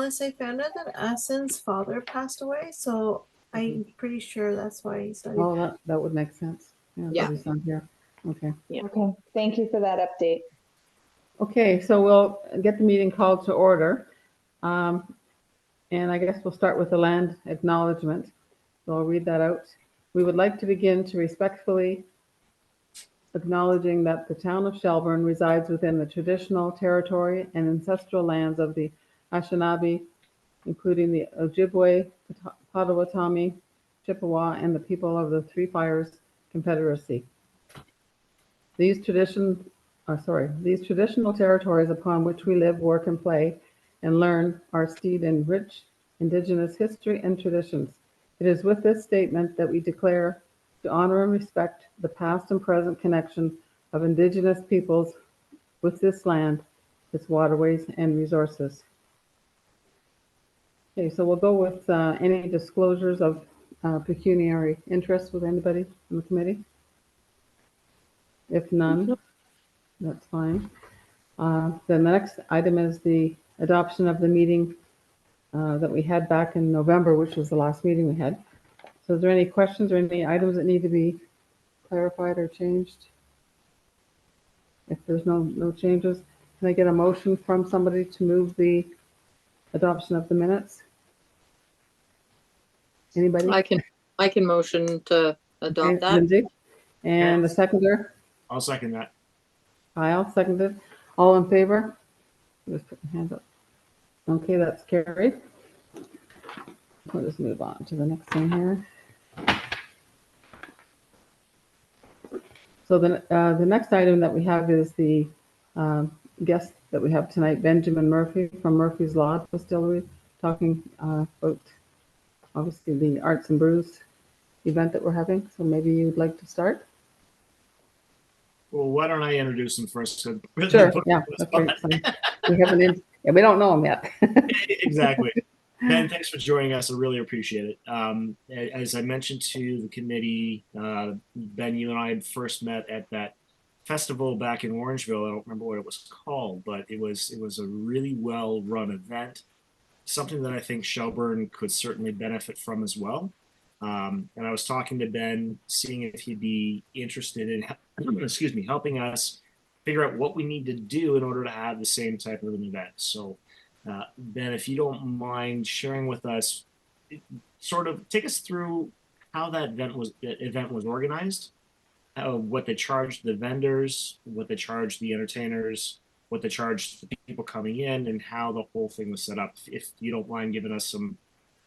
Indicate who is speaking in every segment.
Speaker 1: honest, I found out that Asen's father passed away, so I'm pretty sure that's why he studied.
Speaker 2: Oh, that would make sense.
Speaker 3: Yeah.
Speaker 2: He's not here. Okay.
Speaker 4: Okay, thank you for that update.
Speaker 2: Okay, so we'll get the meeting called to order. And I guess we'll start with the land acknowledgement. So I'll read that out. We would like to begin to respectfully acknowledging that the town of Shelburne resides within the traditional territory and ancestral lands of the Anishinaabe, including the Ojibwe, Potawatomi, Chippewa, and the people of the Three Fires Confederacy. These traditional territories upon which we live, work, and play and learn are steeped in rich Indigenous history and traditions. It is with this statement that we declare to honor and respect the past and present connection of Indigenous peoples with this land, its waterways, and resources. Okay, so we'll go with any disclosures of pecuniary interest with anybody in the committee. If none, that's fine. Then the next item is the adoption of the meeting that we had back in November, which was the last meeting we had. So is there any questions or any items that need to be clarified or changed? If there's no changes, can I get a motion from somebody to move the adoption of the minutes? Anybody?
Speaker 3: I can motion to adopt
Speaker 2: Okay,
Speaker 3: that.
Speaker 2: Lindsay? And the seconder?
Speaker 5: I'll second that.
Speaker 2: Kyle, seconded. All in favor? Just put your hands up. Okay, that's carried. We'll just move on to the next thing here. So the next item that we have is the guest that we have tonight, Benjamin Murphy from Murphy's Law Distillery, talking about obviously the Arts and Brews event that we're having. So maybe you'd like to start?
Speaker 5: Well, why don't I introduce him first?
Speaker 2: Sure, yeah, that's right. So we don't know him yet.
Speaker 5: Exactly. Ben, thanks for joining us. I really appreciate it. As I mentioned to the committee, Ben, you and I had first met at that festival back in Orangeville. I don't remember what it was called, but it was a really well-run event, something that I think Shelburne could certainly benefit from as well. And I was talking to Ben, seeing if he'd be interested in, helping us figure out what we need to do in order to have the same type of an event. So, Ben, if you don't mind sharing with us, sort of take us through how that event was organized, what they charged the vendors, what they charged the entertainers, what they charged the people coming in, and how the whole thing was set up. If you don't mind giving us some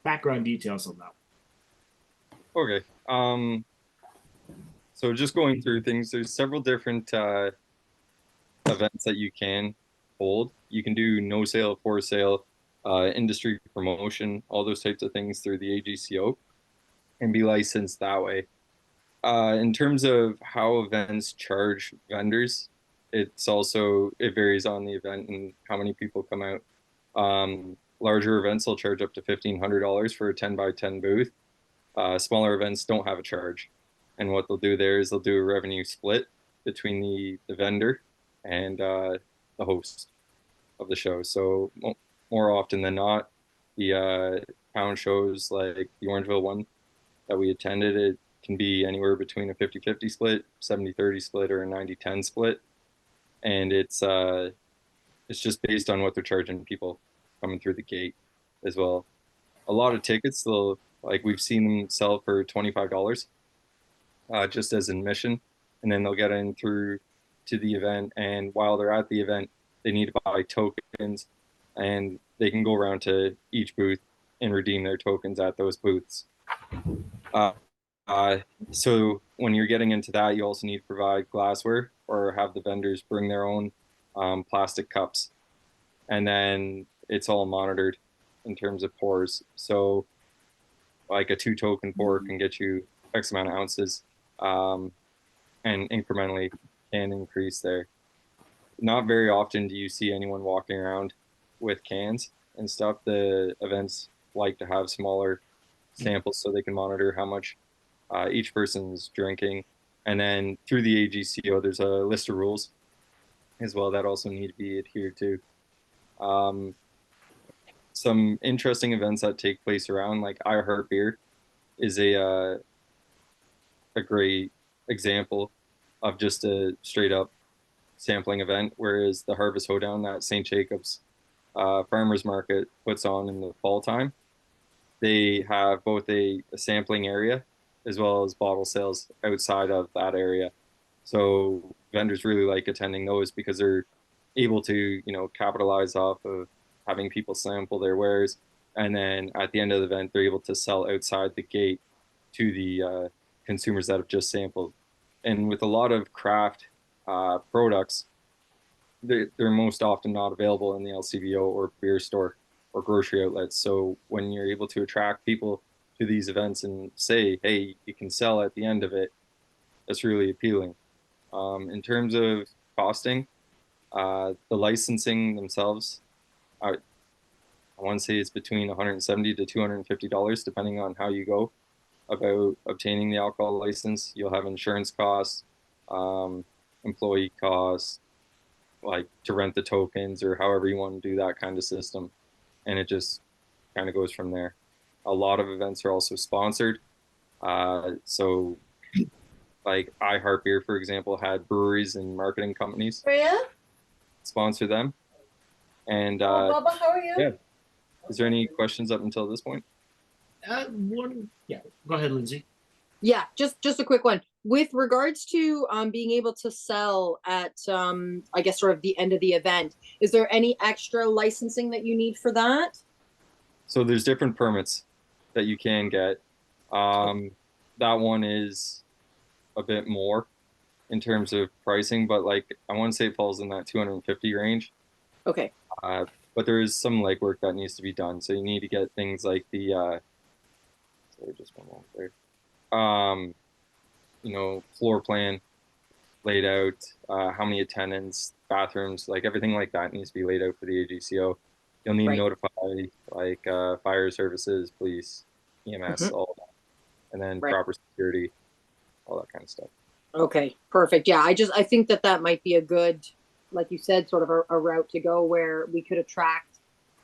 Speaker 5: background details on that.
Speaker 6: Okay. So just going through things, there's several different events that you can hold. You can do no sale, for sale, industry promotion, all those types of things through the AGCO and be licensed that way. In terms of how events charge vendors, it varies on the event and how many people come out. Larger events will charge up to $1,500 for a 10x10 booth. Smaller events don't have a charge. And what they'll do there is they'll do a revenue split between the vendor and the host of the show. So more often than not, the pound shows like the Orangeville one that we attended, it can be anywhere between a 50-50 split, 70-30 split, or a 90-10 split. And it's just based on what they're charging people coming through the gate as well. A lot of tickets, like we've seen them sell for $25 just as admission, and then they'll get in through to the event. And while they're at the event, they need to buy tokens, and they can go around to each booth and redeem their tokens at those booths. So when you're getting into that, you also need to provide glassware or have the vendors bring their own plastic cups. And then it's all monitored in terms of pours. So like a 2 token pour can get you X amount of ounces, and incrementally can increase there. Not very often do you see anyone walking around with cans and stuff. The events like to have smaller samples so they can monitor how much each person's drinking. And then through the AGCO, there's a list of rules as well that also need to be adhered to. some interesting events that take place around, like I Heart Beer is a great example of just a straight up sampling event, whereas the Harvest Hoedown that St. Jacobs Farmers Market puts on in the fall time, they have both a sampling area as well as bottle sales outside of that area. So vendors really like attending those because they're able to, you know, capitalize off of having people sample their wares. And then at the end of the event, they're able to sell outside the gate to the consumers that have just sampled. And with a lot of craft products, they're most often not available in the LCBO or beer store or grocery outlets. So when you're able to attract people to these events and say, hey, you can sell at the end of it, that's really appealing. In terms of costing, the licensing themselves, I want to say it's between $170 to $250, depending on how you go about obtaining the alcohol license. You'll have insurance costs, employee costs, like to rent the tokens or however you want to do that kind of system. And it just kind of goes from there. A lot of events are also sponsored. So like I Heart Beer, for example, had breweries and marketing companies
Speaker 1: Freya?
Speaker 6: sponsor them. And
Speaker 1: Oh, Bubba, how are you?
Speaker 6: yeah. Is there any questions up until this point?
Speaker 5: Yeah, go ahead, Lindsay.
Speaker 3: Yeah, just a quick one. With regards to being able to sell at I guess sort of the end of the event, is there any extra licensing that you need for that?
Speaker 6: So there's different permits that you can get. That one is a bit more in terms of pricing, but like I want to say it falls in that 250 range.
Speaker 3: Okay.
Speaker 6: But there is some legwork that needs to be done. So you need to get things like the sorry, just one moment there. You know, floor plan laid out, how many attendants, bathrooms, like everything like that needs to be laid out for the AGCO. You'll need to
Speaker 3: Right.
Speaker 6: notify like fire services, police, EMS, all that, and then
Speaker 3: Right.
Speaker 6: proper security, all that kind of stuff.
Speaker 3: Okay, perfect. Yeah, I think that might be a good, like you said, sort of a route to go where we could attract,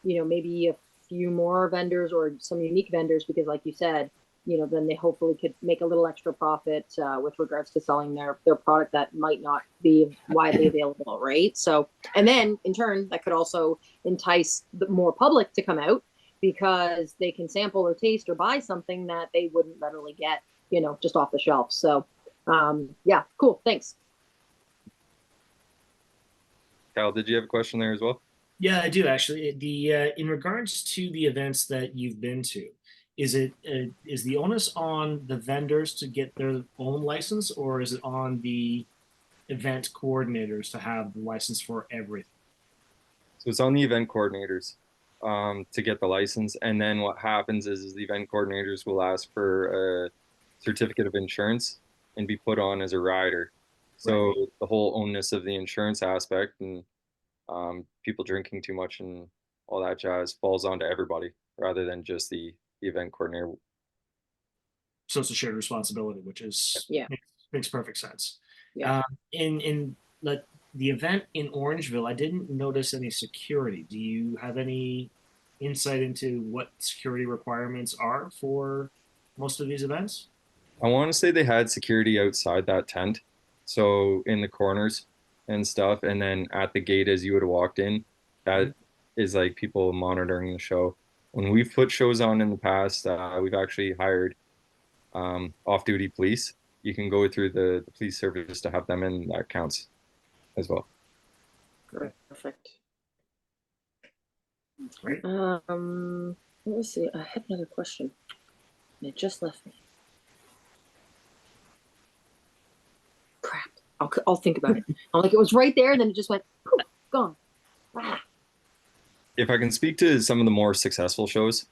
Speaker 3: you know, maybe a few more vendors or some unique vendors because, like you said, you know, then they hopefully could make a little extra profit with regards to selling their product that might not be widely available, right? So, and then in turn, that could also entice the more public to come out because they can sample or taste or buy something that they wouldn't readily get, you know, just off the shelf. So, yeah, cool. Thanks.
Speaker 6: Cal, did you have a question there as well?
Speaker 5: Yeah, I do actually. The in regards to the events that you've been to, is the onus on the vendors to get their own license, or is it on the event coordinators to have the license for everything?
Speaker 6: So it's on the event coordinators to get the license, and then what happens is the event coordinators will ask for a certificate of insurance and be put on as a rider. So the whole onus of the insurance aspect and people drinking too much and all that jazz falls onto everybody rather than just the event coordinator.
Speaker 5: So it's a shared responsibility, which is
Speaker 3: Yeah.
Speaker 5: makes perfect sense.
Speaker 3: Yeah.
Speaker 5: In the event in Orangeville, I didn't notice any security. Do you have any insight into what security requirements are for most of these events?
Speaker 6: I want to say they had security outside that tent, so in the corners and stuff, and then at the gate as you would have walked in, that is like people monitoring the show. When we've put shows on in the past, we've actually hired off-duty police. You can go through the police service to have them in. That counts as well.
Speaker 3: Perfect.
Speaker 5: Great.
Speaker 3: Let me see. I had another question. And it just left me. Crap. I'll think about it. I'm like, it was right there, and then it just went, poof, gone. Ah.
Speaker 6: If I can speak to some of the more successful shows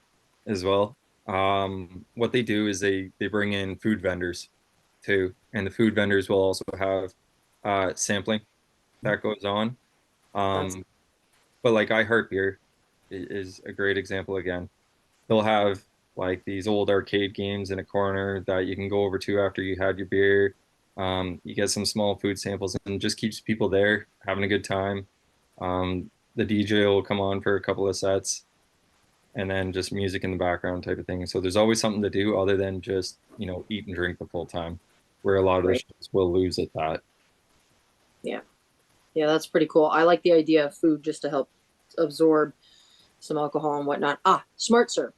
Speaker 6: as well, what they do is they bring in food vendors too, and the food vendors will also have sampling that goes on. But like I Heart Beer is a great example again. They'll have like these old arcade games in a corner that you can go over to after you had your beer. You get some small food samples and just keeps people there having a good time. The DJ will come on for a couple of sets. and then just music in the background type of thing. So there's always something to do other than just, eat and drink the full time, where a lot of the
Speaker 3: Right.
Speaker 6: shows will lose at that.
Speaker 3: Yeah, that's pretty cool. I like the idea of food just to help absorb some alcohol and whatnot. Smart serve.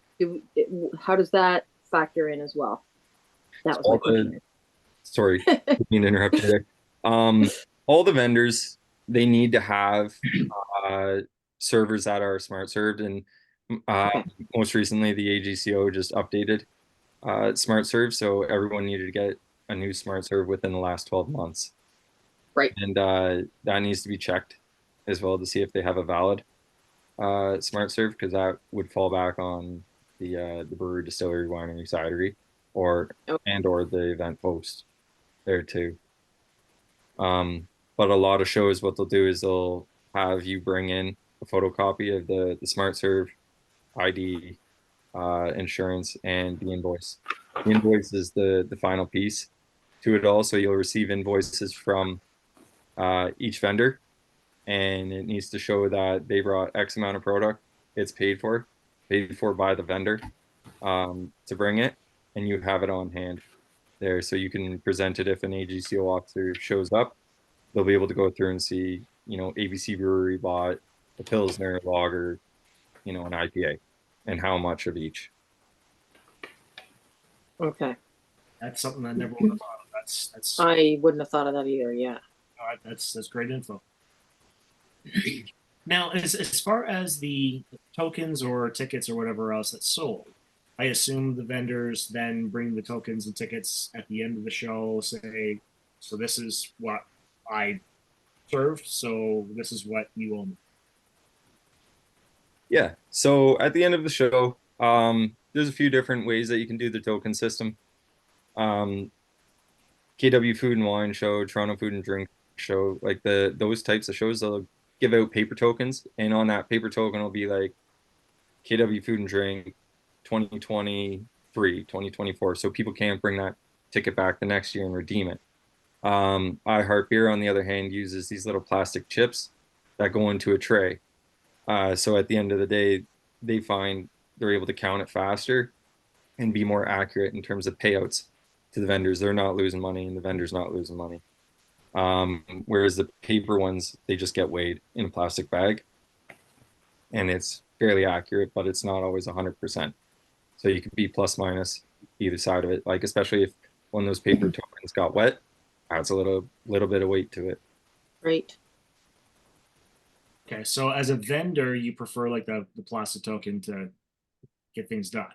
Speaker 3: How does that factor in as well? That was my
Speaker 6: All
Speaker 3: question.
Speaker 6: Sorry, didn't mean to interrupt you there. All the vendors, they need to have uh, servers that are smart served, and
Speaker 3: Okay.
Speaker 6: most recently the AGCO just updated smart serve, so everyone needed to get a new smart serve within the last 12 months.
Speaker 3: Right.
Speaker 6: And that needs to be checked as well to see if they have a valid smart serve, because that would fall back on the brewery, distillery, winery, cidery, or
Speaker 3: Okay.
Speaker 6: or the event host there too. But a lot of shows, what they'll do is they'll have you bring in a photocopy of the smart serve ID, insurance, and the invoice. The invoice is the final piece to it all. So you'll receive invoices from each vendor, and it needs to show that they brought X amount of product. It's paid for by the vendor to bring it, and you have it on hand there, so you can present it if an AGCO officer shows up. They'll be able to go through and see, ABC Brewery bought a Pilsner, lager, an IPA, and how much of each.
Speaker 3: Okay.
Speaker 5: That's something I never would have thought of. That's
Speaker 3: I wouldn't have thought of that either. Yeah.
Speaker 5: that's great info. Now, as far as the tokens or tickets or whatever else that's sold, I assume the vendors then bring the tokens and tickets at the end of the show, say, so this is what I served, so this is what you owe me.
Speaker 6: Yeah. So at the end of the show, there's a few different ways that you can do the token system. KW Food and Wine Show, Toronto Food and Drink Show, like those types of shows, they'll give out paper tokens, and on that paper token will be like KW Food and Drink 2023, 2024. So people can't bring that ticket back the next year and redeem it. I Heart Beer, on the other hand, uses these little plastic chips that go into a tray. So at the end of the day, they find they're able to count it faster and be more accurate in terms of payouts to the vendors. They're not losing money, and the vendor's not losing money. Whereas the paper ones, they just get weighed in a plastic bag, and it's fairly accurate, but it's not always 100%. So you could be plus minus either side of it. Like, especially if one of those paper tokens got wet, adds a little bit of weight to it.
Speaker 3: Right.
Speaker 5: Okay, so as a vendor, you prefer like the plastic token to get things done.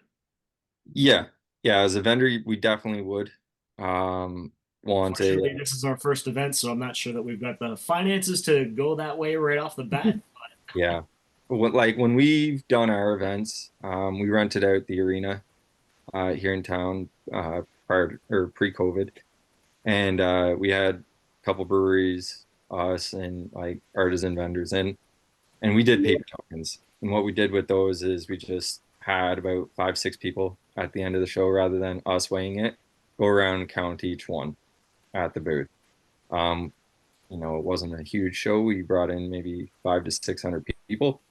Speaker 6: Yeah. As a vendor, we definitely would want
Speaker 5: Unfortunately, this is our first event, so I'm not sure that we've got the finances to go that way right off the bat.
Speaker 6: Yeah. Like when we've done our events, we rented out the arena here in town pre-COVID, and we had a couple breweries, us, and like artisan vendors in, and we did paper tokens. And what we did with those is we just had about 5-6 people at the end of the show, rather than us weighing it, go around and count each one at the booth. It wasn't a huge show. We brought in maybe 500 to 600 people,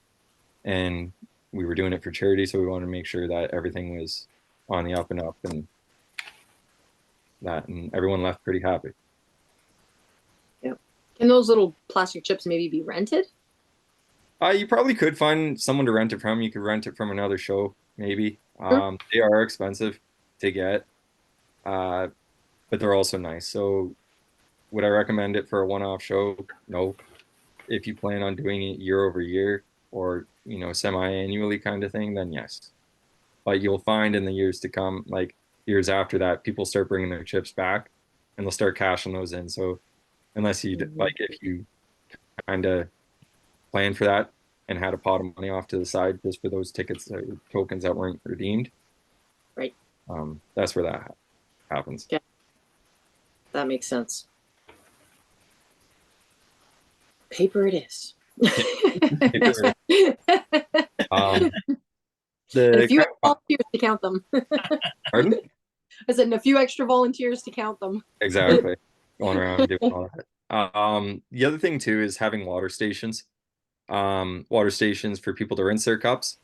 Speaker 6: and we were doing it for charity, so we wanted to make sure that everything was on the up and up, and everyone left pretty happy.
Speaker 3: Can those little plastic chips maybe be rented?
Speaker 6: You probably could find someone to rent it from. You could rent it from another show, maybe.
Speaker 3: Sure.
Speaker 6: They are expensive to get, but they're also nice. So would I recommend it for a one-off show? No. If you plan on doing it year over year, or semi-annually kind of thing, then yes. But you'll find in the years to come, like years after that, people start bringing their chips back, and they'll start cashing those in. So unless you if you kind of plan for that and had a pot of money off to the side just for those tickets or tokens that weren't redeemed,
Speaker 3: Right.
Speaker 6: That's where that happens.
Speaker 3: Okay. That makes sense. Paper it is.
Speaker 6: Um,
Speaker 3: And a
Speaker 6: the
Speaker 3: few volunteers to count them.
Speaker 6: Pardon?
Speaker 3: I said, and a few extra volunteers to count them.
Speaker 6: Exactly. Going around doing all that. The other thing too is having water stations. Water stations for people to rinse their cups.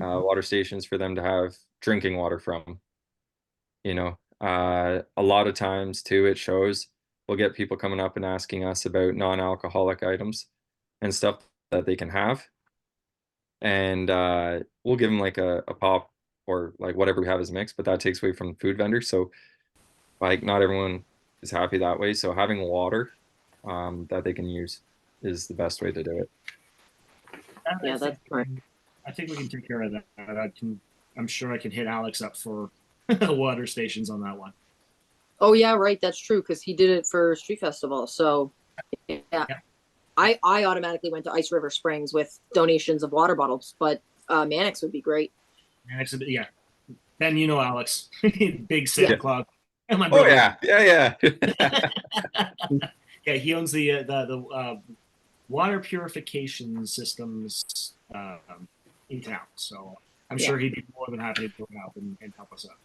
Speaker 6: water stations for them to have drinking water from. You know, a lot of times too, it shows we'll get people coming up and asking us about non-alcoholic items and stuff that they can have. And we'll give them like a pop or like whatever we have as mix, but that takes away from food vendors. So like not everyone is happy that way. So having water that they can use is the best way to do it.
Speaker 3: Yeah, that's smart.
Speaker 5: I think we can take care of that. I'm sure I can hit Alex up for water stations on that one.
Speaker 3: Oh yeah, right. That's true because he did it for Street Festival. So yeah. I automatically went to Ice River Springs with donations of water bottles, but Mannix would be great.
Speaker 5: Mannix, yeah. Ben, you know Alex, big Santa
Speaker 3: Yeah.
Speaker 5: Claus. My
Speaker 6: Oh
Speaker 5: brother.
Speaker 6: yeah.
Speaker 5: Yeah, he owns the water purification systems in town. So I'm sure he'd be more than happy to come out and help us out.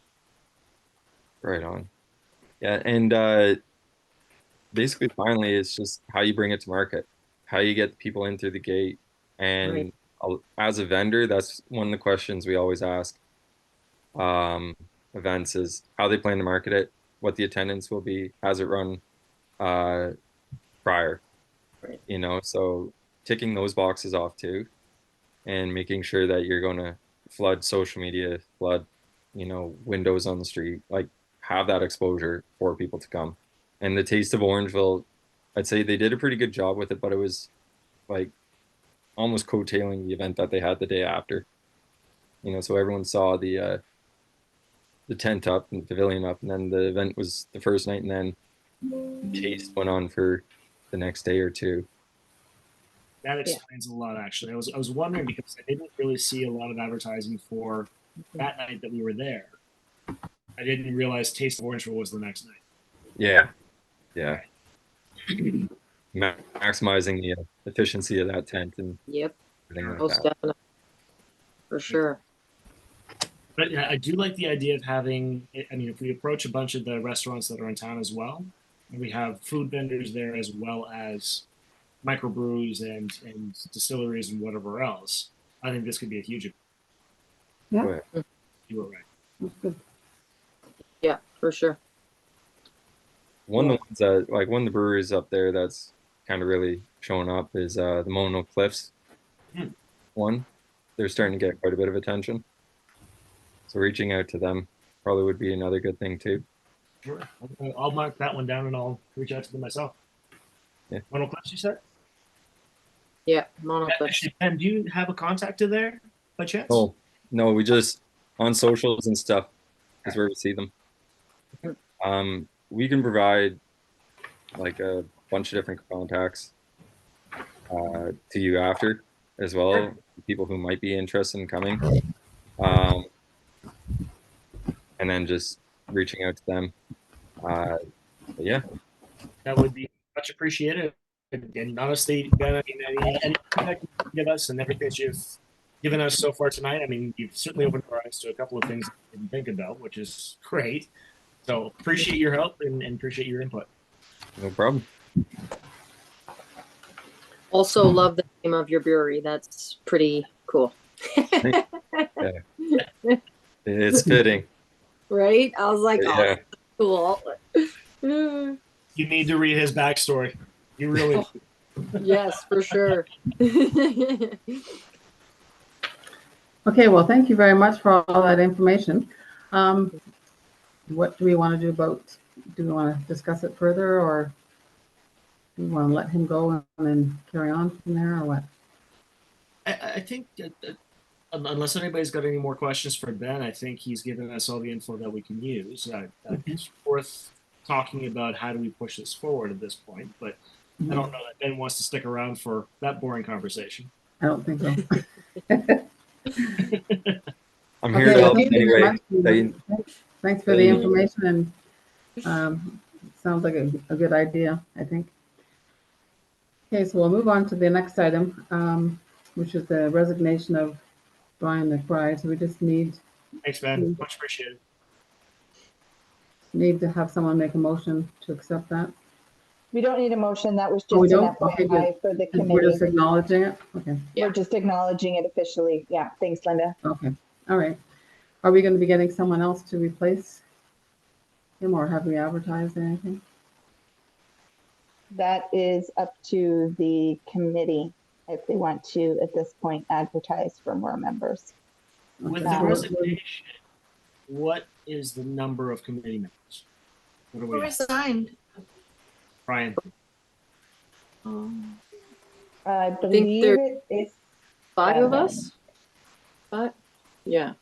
Speaker 6: Right on. Yeah, and basically finally it's just how you bring it to market, how you get people in through the gate. And
Speaker 3: Right.
Speaker 6: as a vendor, that's one of the questions we always ask events is how they plan to market it, what the attendance will be, has it run prior,
Speaker 3: Right.
Speaker 6: you know, so ticking those boxes off too, and making sure that you're going to flood social media, flood, you know, windows on the street, like have that exposure for people to come. And the Taste of Orangeville, I'd say they did a pretty good job with it, but it was like almost coattailing the event that they had the day after, you know, so everyone saw the tent up and the pavilion up, and then the event was the first night, and then Taste went on for the next day or two.
Speaker 5: That explains a lot, actually. I was wondering because I didn't really see a lot of advertising for that night that we were there. I didn't realize Taste of Orangeville was the next night.
Speaker 6: Yeah. Maximizing the efficiency of that tent and
Speaker 3: Yep,
Speaker 6: everything like
Speaker 3: most
Speaker 6: that.
Speaker 3: definitely, for sure.
Speaker 5: But I do like the idea of having, I mean, if we approach a bunch of the restaurants that are in town as well, and we have food vendors there as well as microbrews and distilleries and whatever else, I think this could be a huge.
Speaker 2: Yeah.
Speaker 5: You were right.
Speaker 2: That's good.
Speaker 3: Yeah, for sure.
Speaker 6: One of the ones that, like, one of the breweries up there that's kind of really showing up is the Mono Cliffs one. They're starting to get quite a bit of attention. So reaching out to them probably would be another good thing too.
Speaker 5: Sure. I'll mark that one down and I'll reach out to them myself.
Speaker 6: Yeah.
Speaker 5: Monoclass, you said?
Speaker 3: Yeah, monocliff.
Speaker 5: Actually, Ben, do you have a contact to there by chance?
Speaker 6: Oh, no, we just on socials and stuff is where we see them. We can provide like a bunch of different contacts to you after as well, people who might be interested in coming. And then just reaching out to them. But yeah.
Speaker 5: That would be much appreciated. And honestly, Ben, I mean, any feedback you can give us and everything that you've given us so far tonight, I mean, you've certainly opened our eyes to a couple of things that we didn't think about, which is great. So appreciate your help and appreciate your input.
Speaker 6: No problem.
Speaker 3: Also love the name of your brewery. That's pretty cool.
Speaker 6: It's fitting.
Speaker 3: Right? I was like,
Speaker 6: Yeah.
Speaker 3: oh, cool.
Speaker 5: You need to read his backstory. You really.
Speaker 3: Yes, for sure.
Speaker 2: Okay, well, thank you very much for all that information. What do we want to do about, do we want to discuss it further, or do we want to let him go and then carry on from there, or what?
Speaker 5: I think that, unless anybody's got any more questions for Ben, I think he's given us all the info that we can use. It's worth talking about how do we push this forward at this point, but I don't know that Ben wants to stick around for that boring conversation.
Speaker 2: I don't think so.
Speaker 6: I'm here to help
Speaker 2: thank you very
Speaker 6: anyway.
Speaker 2: much. Thanks for the information, and sounds like a good idea, I think. Okay, so we'll move on to the next item, which is the resignation of Brian McBride. So we just need
Speaker 5: Thanks, Ben. Much appreciated.
Speaker 2: to have someone make a motion to accept that.
Speaker 4: We don't need a motion. That was
Speaker 2: Oh, we
Speaker 4: just an
Speaker 2: don't? Okay,
Speaker 4: FYI for the
Speaker 2: We're just
Speaker 4: committee.
Speaker 2: acknowledging it? Okay,
Speaker 3: Yeah.
Speaker 4: We're just acknowledging it officially. Yeah, thanks, Linda.
Speaker 2: okay, all right. Are we going to be getting someone else to replace him, or have we advertised anything?
Speaker 4: That is up to the committee if they want to, at this point, advertise for more members.
Speaker 5: With
Speaker 2: Okay,
Speaker 5: the
Speaker 2: so we'll-
Speaker 5: resignation, what is the number of committee members? What are
Speaker 1: Who
Speaker 5: we at?
Speaker 1: resigned?
Speaker 5: Brian?
Speaker 4: I
Speaker 3: think
Speaker 4: believe
Speaker 3: there-
Speaker 4: it is,
Speaker 3: 5 of
Speaker 4: Seven.
Speaker 3: us? 5? Yeah,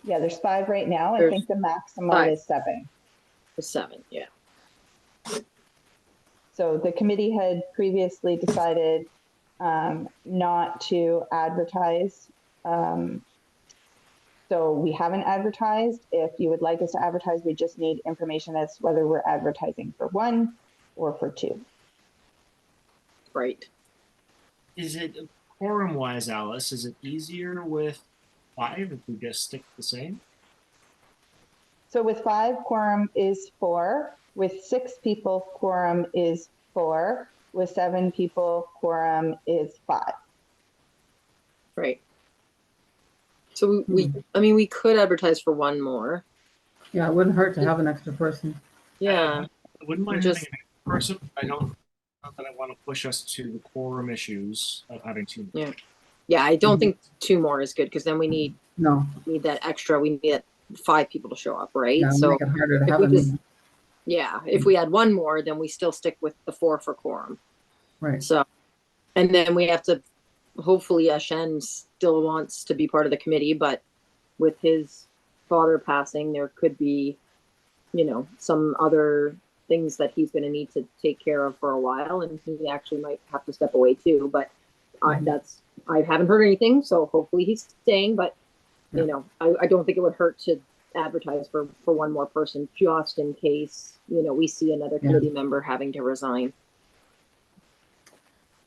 Speaker 4: yeah, there's 5 right now. I
Speaker 3: There's
Speaker 4: think the maximum
Speaker 3: 5.
Speaker 4: is 7.
Speaker 3: it's 7, yeah.
Speaker 4: So the committee had previously decided not to advertise. So we haven't advertised. If you would like us to advertise, we just need information as to whether we're advertising for 1 or for 2.
Speaker 3: Right.
Speaker 5: Is it quorum wise, Alice? Is it easier with 5 if we just stick the same?
Speaker 4: So with 5, quorum is 4. With 6 people, quorum is 4. With 7 people, quorum is 5.
Speaker 3: Right. So I mean, we could advertise for 1 more.
Speaker 2: Yeah, it wouldn't hurt to have an extra person.
Speaker 3: Yeah.
Speaker 5: I wouldn't mind
Speaker 3: Just-
Speaker 5: having an person. I don't. Not that I want to push us to the quorum issues of having 2.
Speaker 3: Yeah, I don't think 2 more is good because then we need
Speaker 2: No,
Speaker 3: that extra. We need 5 people to show up, right?
Speaker 2: yeah, it'll
Speaker 3: So
Speaker 2: make it harder to
Speaker 3: if
Speaker 2: have
Speaker 3: we
Speaker 2: a
Speaker 3: just-
Speaker 2: meeting.
Speaker 3: yeah, if we add 1 more, then we still stick with the 4 for quorum.
Speaker 2: Right,
Speaker 3: So, and then we have to, hopefully Ashen still wants to be part of the committee, but with his father passing, there could be, some other things that he's going to need to take care of for a while, and he actually might have to step away too. But I haven't heard anything, so hopefully he's staying. But I don't think it would hurt to advertise for 1 more person, just in case we see another committee member having to resign.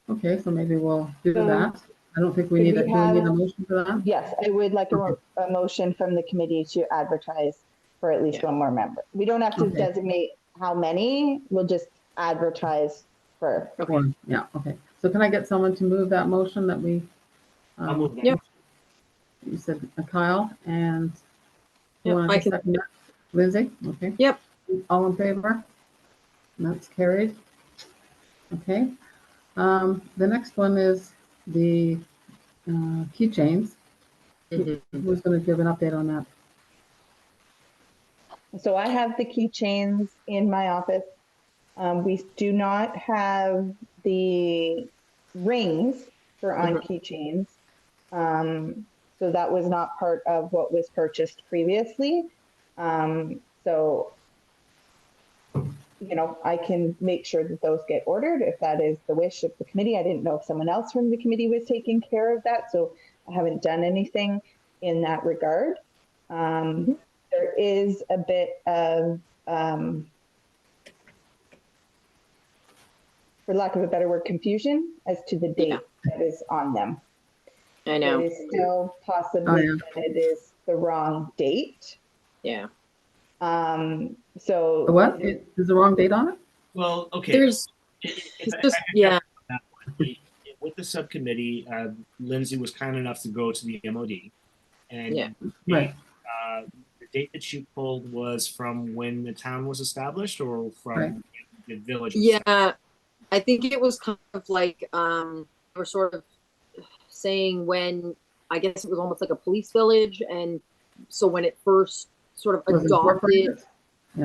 Speaker 2: okay, so maybe we'll do
Speaker 4: So,
Speaker 2: that. I don't think we
Speaker 4: could
Speaker 2: need
Speaker 4: we
Speaker 2: do we need a
Speaker 4: have-
Speaker 2: motion for that?
Speaker 4: Yes, I would like
Speaker 2: Okay.
Speaker 4: a motion from the committee to advertise for at least
Speaker 3: Yeah.
Speaker 4: 1 more member. We don't have to
Speaker 2: Okay.
Speaker 4: designate how many, we'll just advertise for.
Speaker 2: Or- Yeah, okay. So can I get someone to move that motion that we?
Speaker 5: I'll move that.
Speaker 3: Yep.
Speaker 2: You said Kyle, and you
Speaker 3: Yep,
Speaker 2: want
Speaker 3: I
Speaker 2: to
Speaker 3: can-
Speaker 2: second that? Lindsay? Okay.
Speaker 3: Yep.
Speaker 2: All in favor? And that's carried. Okay. The next one is the keychains.
Speaker 3: Mhm.
Speaker 2: Who's going to give an update on that?
Speaker 4: So I have the keychains in my office. We do not have the rings for on keychains. So that was not part of what was purchased previously. So, I can make sure that those get ordered if that is the wish of the committee. I didn't know if someone else from the committee was taking care of that, so I haven't done anything in that regard. There is a bit of, for lack of a better word, confusion as to the date
Speaker 3: Yeah.
Speaker 4: that is on them.
Speaker 3: I know.
Speaker 4: It is still possibly
Speaker 2: Oh, yeah.
Speaker 4: that it is the wrong date.
Speaker 3: Yeah.
Speaker 4: So.
Speaker 2: The what? Is the wrong date on it?
Speaker 5: Well, okay.
Speaker 3: There's
Speaker 5: If
Speaker 3: it's
Speaker 5: I-
Speaker 3: just yeah.
Speaker 5: With the subcommittee, Lindsay was kind enough to go to the MOD, and
Speaker 3: Yeah.
Speaker 2: Right.
Speaker 5: the date that she pulled was from when the town was established, or from
Speaker 2: Right.
Speaker 5: the village. was
Speaker 3: Yeah, I think it was kind of like we're sort of saying when I guess it was almost like a police village, and so when it first sort of
Speaker 2: Was it
Speaker 3: adopted,
Speaker 2: incorporated?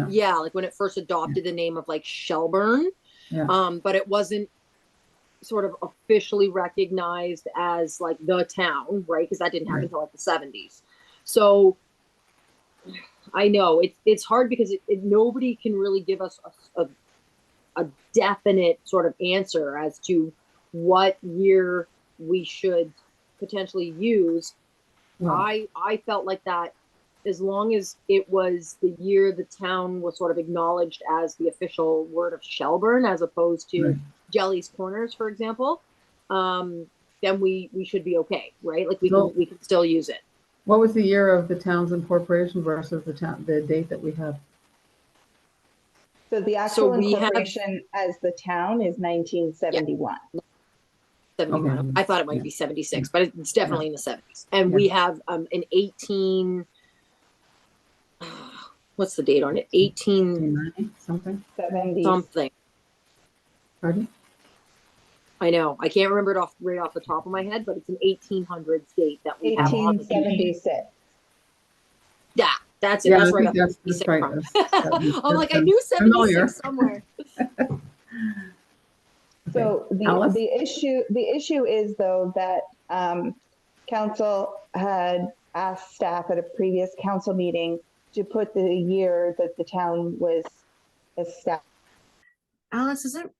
Speaker 3: yeah, like when it first adopted the name of like Shelburne,
Speaker 2: Yeah.
Speaker 3: but it wasn't sort of officially recognized as like the town, right? Because that didn't happen
Speaker 2: Right.
Speaker 3: until like the 70s. So I know it's hard because nobody can really give us a definite sort of answer as to what year we should potentially use.
Speaker 2: Well,
Speaker 3: I felt like that as long as it was the year the town was sort of acknowledged as the official word of Shelburne as opposed to
Speaker 2: Right.
Speaker 3: Jelly's Corners, for example, then we should be okay, right? Like we
Speaker 2: So-
Speaker 3: can still use it.
Speaker 2: What was the year of the town's incorporation versus the date that we have?
Speaker 4: So the actual
Speaker 3: we have-
Speaker 4: incorporation as the town is 1971.
Speaker 3: 71.
Speaker 2: Okay.
Speaker 3: I thought it might
Speaker 2: Yeah.
Speaker 3: be 76, but it's definitely in the 70s. And we have an 18. What's the date on it? 18
Speaker 2: 1890, something.
Speaker 4: 70.
Speaker 3: something.
Speaker 2: Pardon?
Speaker 3: I know. I can't remember it right off the top of my head, but it's an 1800s date that we have on the deed.
Speaker 4: 1876.
Speaker 3: Yeah, that's it.
Speaker 2: Yeah,
Speaker 3: That's
Speaker 2: I
Speaker 3: right.
Speaker 2: think
Speaker 3: off
Speaker 2: that's
Speaker 3: 76
Speaker 2: right.
Speaker 3: from.
Speaker 2: That's-
Speaker 3: I'm like, I
Speaker 2: that's
Speaker 3: knew
Speaker 2: familiar.
Speaker 3: 76 somewhere.
Speaker 4: So
Speaker 2: Alice?
Speaker 4: the issue is though that council had asked staff at a previous council meeting to put the year that the town was established.
Speaker 1: Alice isn't.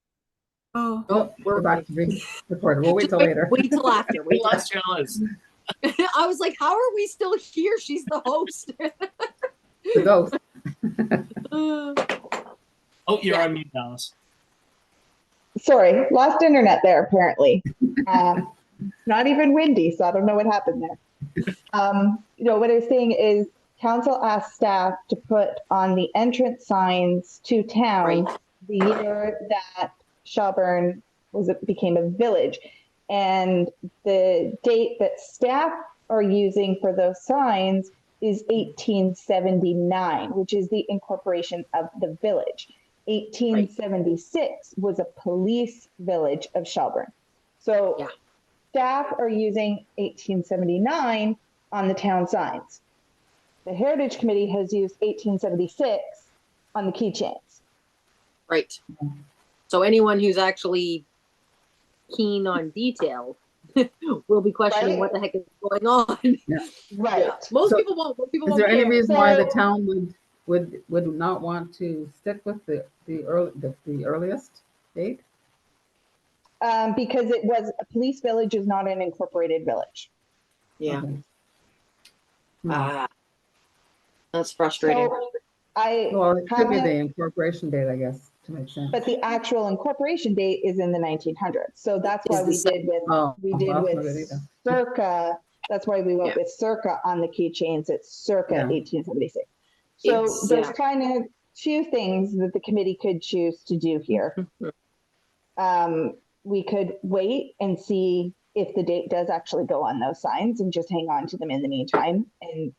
Speaker 1: Oh,
Speaker 2: Oh, we're back to being recorded. We'll wait till later.
Speaker 3: Wait till after.
Speaker 5: We
Speaker 3: Wait till
Speaker 5: lost you, Alice.
Speaker 3: after. I was like, how are we still here? She's the host.
Speaker 2: The ghost.
Speaker 5: Oh, you're
Speaker 3: Yeah.
Speaker 5: on mute, Alice.
Speaker 4: Sorry, lost internet there apparently. Not even windy, so I don't know what happened there. What I was saying is council asked staff to put on the entrance signs to town
Speaker 3: Right.
Speaker 4: the year that Shelburne became a village. And the date that staff are using for those signs is 1879, which is the incorporation of the village. 1876 was a police village of Shelburne. So
Speaker 3: Yeah.
Speaker 4: staff are using 1879 on the town signs. The Heritage Committee has used 1876 on the keychains.
Speaker 3: Right. So anyone who's actually keen on detail will be questioning
Speaker 4: Right.
Speaker 3: what the heck is going on.
Speaker 4: Right.
Speaker 3: Yeah. Most
Speaker 2: So,
Speaker 3: people won't. Most people
Speaker 2: Is
Speaker 3: won't
Speaker 2: there any
Speaker 3: care.
Speaker 2: reason why the
Speaker 4: So-
Speaker 2: town would not want to stick with the earliest date?
Speaker 4: Because it was a police village is not an incorporated village.
Speaker 3: Yeah.
Speaker 2: Okay. Hmm.
Speaker 3: Ah, that's frustrating.
Speaker 4: So I
Speaker 2: Well, it could be
Speaker 4: haven't-
Speaker 2: the incorporation date, I guess, to make sense.
Speaker 4: But the actual incorporation date is in the 1900s. So that's why
Speaker 3: Is
Speaker 4: we
Speaker 3: the
Speaker 4: did with
Speaker 2: Oh,
Speaker 4: we did
Speaker 2: well, that's
Speaker 4: with
Speaker 2: not good either.
Speaker 4: circa. That's why we went
Speaker 3: Yeah.
Speaker 4: with circa on the keychains. It's circa
Speaker 2: Yeah.
Speaker 4: 1876. So
Speaker 3: It's-
Speaker 4: there's
Speaker 3: yeah.
Speaker 4: kind of two things that the committee could choose to do here. We could wait and see if the date does actually go on those signs and just hang on to them in the meantime and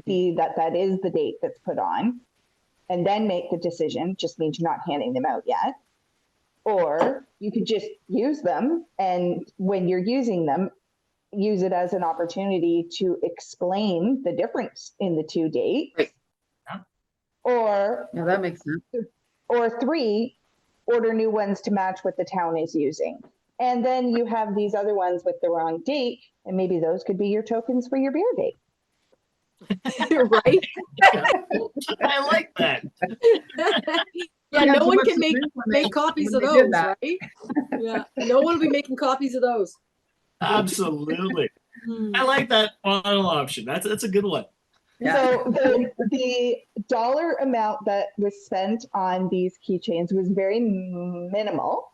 Speaker 4: see that that is the date that's put on and then make the decision. Just means you're not handing them out yet. Or you could just use them, and when you're using them, use it as an opportunity to explain the difference in the two dates.
Speaker 3: Right.
Speaker 5: Yeah.
Speaker 4: Or
Speaker 2: Yeah, that makes sense.
Speaker 4: or three, order new ones to match what the town is using. And then you have these other ones with the wrong date, and maybe those could be your tokens for your beer date.
Speaker 3: Right?
Speaker 5: I like that.
Speaker 3: Yeah,
Speaker 2: I had
Speaker 3: no
Speaker 2: too
Speaker 3: one
Speaker 2: much
Speaker 3: can
Speaker 2: to
Speaker 3: make
Speaker 2: drink when they-
Speaker 3: copies
Speaker 2: when
Speaker 3: of
Speaker 2: they did
Speaker 3: those,
Speaker 2: that.
Speaker 3: right? Yeah, no one will be making copies of those.
Speaker 5: Absolutely.
Speaker 3: Hmm.
Speaker 5: I like that final option. That's a good one.
Speaker 2: Yeah.
Speaker 4: So the dollar amount that was spent on these keychains was very minimal.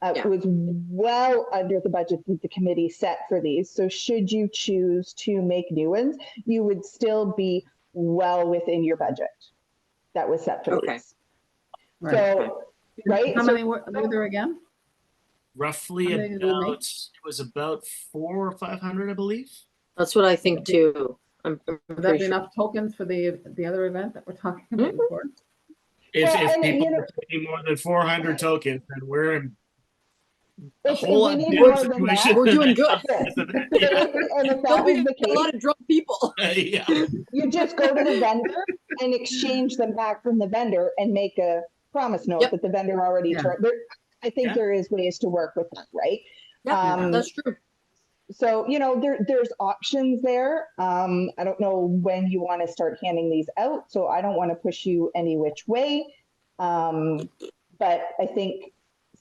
Speaker 3: Yeah.
Speaker 4: It was well under the budget that the committee set for these. So should you choose to make new ones, you would still be well within your budget that was set for
Speaker 3: Okay.
Speaker 4: these.
Speaker 2: Right.
Speaker 4: So, right?
Speaker 2: How
Speaker 4: So-
Speaker 2: many were there again?
Speaker 5: Roughly
Speaker 2: How many did we make?
Speaker 5: about it was about 400 or 500, I believe.
Speaker 3: That's what I think too. I'm
Speaker 2: Would that
Speaker 3: pretty
Speaker 2: be
Speaker 3: sure.
Speaker 2: enough tokens for the other event that we're talking about
Speaker 3: Mhm.
Speaker 2: before?
Speaker 5: If,
Speaker 4: Well,
Speaker 5: if
Speaker 4: and,
Speaker 5: people
Speaker 4: you know-
Speaker 5: are taking more than 400 tokens, then we're in a
Speaker 4: If
Speaker 5: whole
Speaker 4: we
Speaker 5: lot
Speaker 4: need
Speaker 5: different
Speaker 4: more than
Speaker 5: situation.
Speaker 4: that,
Speaker 3: We're doing good.
Speaker 5: yeah.
Speaker 4: and if
Speaker 3: There'll
Speaker 4: that
Speaker 3: be
Speaker 4: was the
Speaker 3: a lot
Speaker 4: case,
Speaker 3: of drunk people.
Speaker 5: Yeah.
Speaker 4: you just go to the vendor and exchange them back from the vendor and make a promise note
Speaker 3: Yep.
Speaker 4: that the vendor already
Speaker 2: Yeah.
Speaker 4: turned. I think
Speaker 5: Yeah.
Speaker 4: there is ways to work with that, right?
Speaker 3: Yeah, that's true.
Speaker 4: So, there's options there. I don't know when you want to start handing these out, so I don't want to push you any which way. But I think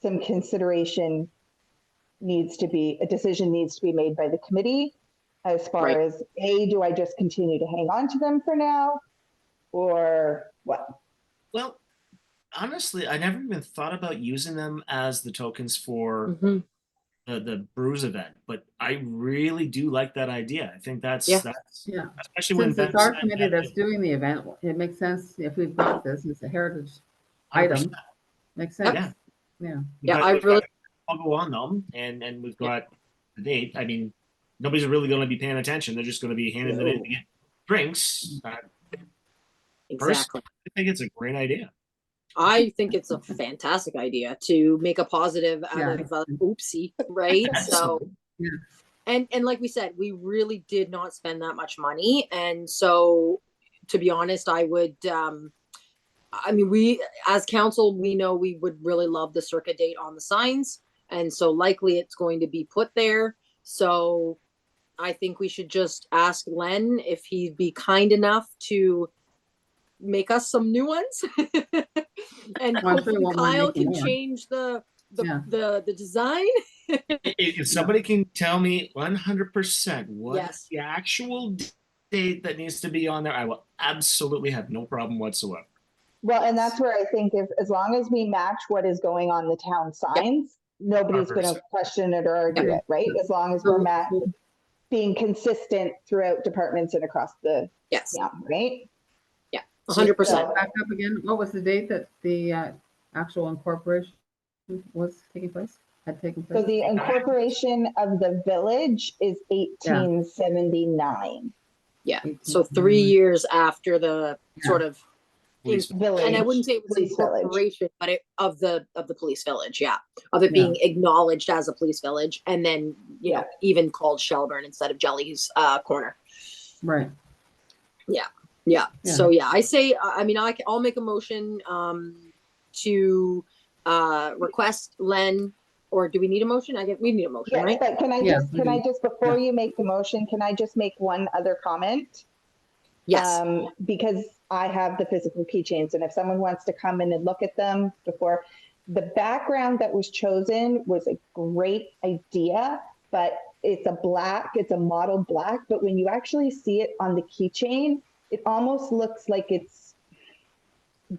Speaker 4: some consideration a decision needs to be made by the committee as far
Speaker 3: Right.
Speaker 4: as, do I just continue to hang on to them for now? Or what?
Speaker 5: Well, honestly, I never even thought about using them as the tokens for
Speaker 3: Mhm.
Speaker 5: the Brews event, but I really do like that idea. I think that's
Speaker 3: Yeah.
Speaker 2: Yeah.
Speaker 5: especially when
Speaker 2: Since it's
Speaker 5: Ben
Speaker 2: our
Speaker 5: said
Speaker 2: committee
Speaker 5: that-
Speaker 2: that's doing the event, it makes sense if we've got this, it's a heritage item. Makes sense.
Speaker 5: Yeah.
Speaker 2: Yeah.
Speaker 3: Yeah, I really-
Speaker 5: I'll go on them, and we've got the date. I mean, nobody's really going to be paying attention. They're just going to be handing them in to get drinks.
Speaker 3: Exactly.
Speaker 5: I think it's a great idea.
Speaker 3: I think it's a fantastic idea to make a positive out
Speaker 2: Yeah.
Speaker 3: of oopsie, right? So,
Speaker 2: Yeah.
Speaker 3: and like we said, we really did not spend that much money, and so to be honest, I would. I mean, we as council, we know we would really love the circa date on the signs, and so likely it's going to be put there. So, I think we should just ask Len if he'd be kind enough to make us some new ones and
Speaker 2: Well, I'm sure he
Speaker 3: hopefully
Speaker 2: won't mind
Speaker 3: Kyle
Speaker 2: making
Speaker 3: can
Speaker 2: more.
Speaker 3: change
Speaker 2: Yeah.
Speaker 3: the design.
Speaker 5: If somebody can tell me 100% what
Speaker 3: Yes.
Speaker 5: the actual date that needs to be on there, I will absolutely have no problem whatsoever.
Speaker 4: Well, and that's where I think if, as long as we match what is going on the town signs, nobody's going to
Speaker 5: 100%.
Speaker 4: question it or argue
Speaker 2: Yeah.
Speaker 4: it, right? As long as we're being consistent throughout departments and across the
Speaker 3: Yes,
Speaker 4: town, right?
Speaker 3: 100%.
Speaker 4: So-
Speaker 2: Back up again. What was the date that the actual incorporation was taking place? Had taken
Speaker 4: So
Speaker 2: place?
Speaker 4: the incorporation of the village is 1879.
Speaker 3: Yeah.
Speaker 2: 18.
Speaker 3: So 3 years after the
Speaker 2: Yeah.
Speaker 3: sort of,
Speaker 5: Police-
Speaker 4: Village.
Speaker 3: and I wouldn't say it was
Speaker 4: Police village.
Speaker 3: incorporation, but of the police village. Yeah, of it being acknowledged as a police village, and then you know even called Shelburne instead of Jelly's Corner.
Speaker 2: Right.
Speaker 3: Yeah.
Speaker 2: Yeah.
Speaker 3: So yeah, I say, I mean, I'll make a motion to request Len, or do we need a motion? We need a motion,
Speaker 4: Yes,
Speaker 3: right?
Speaker 4: but can I
Speaker 2: Yeah,
Speaker 4: just,
Speaker 2: we do.
Speaker 4: before you make the motion, can I just make one other comment?
Speaker 3: Yes.
Speaker 4: Because I have the physical keychains, and if someone wants to come in and look at them before, the background that was chosen was a great idea, but it's a model black, but when you actually see it on the keychain, it almost looks like it's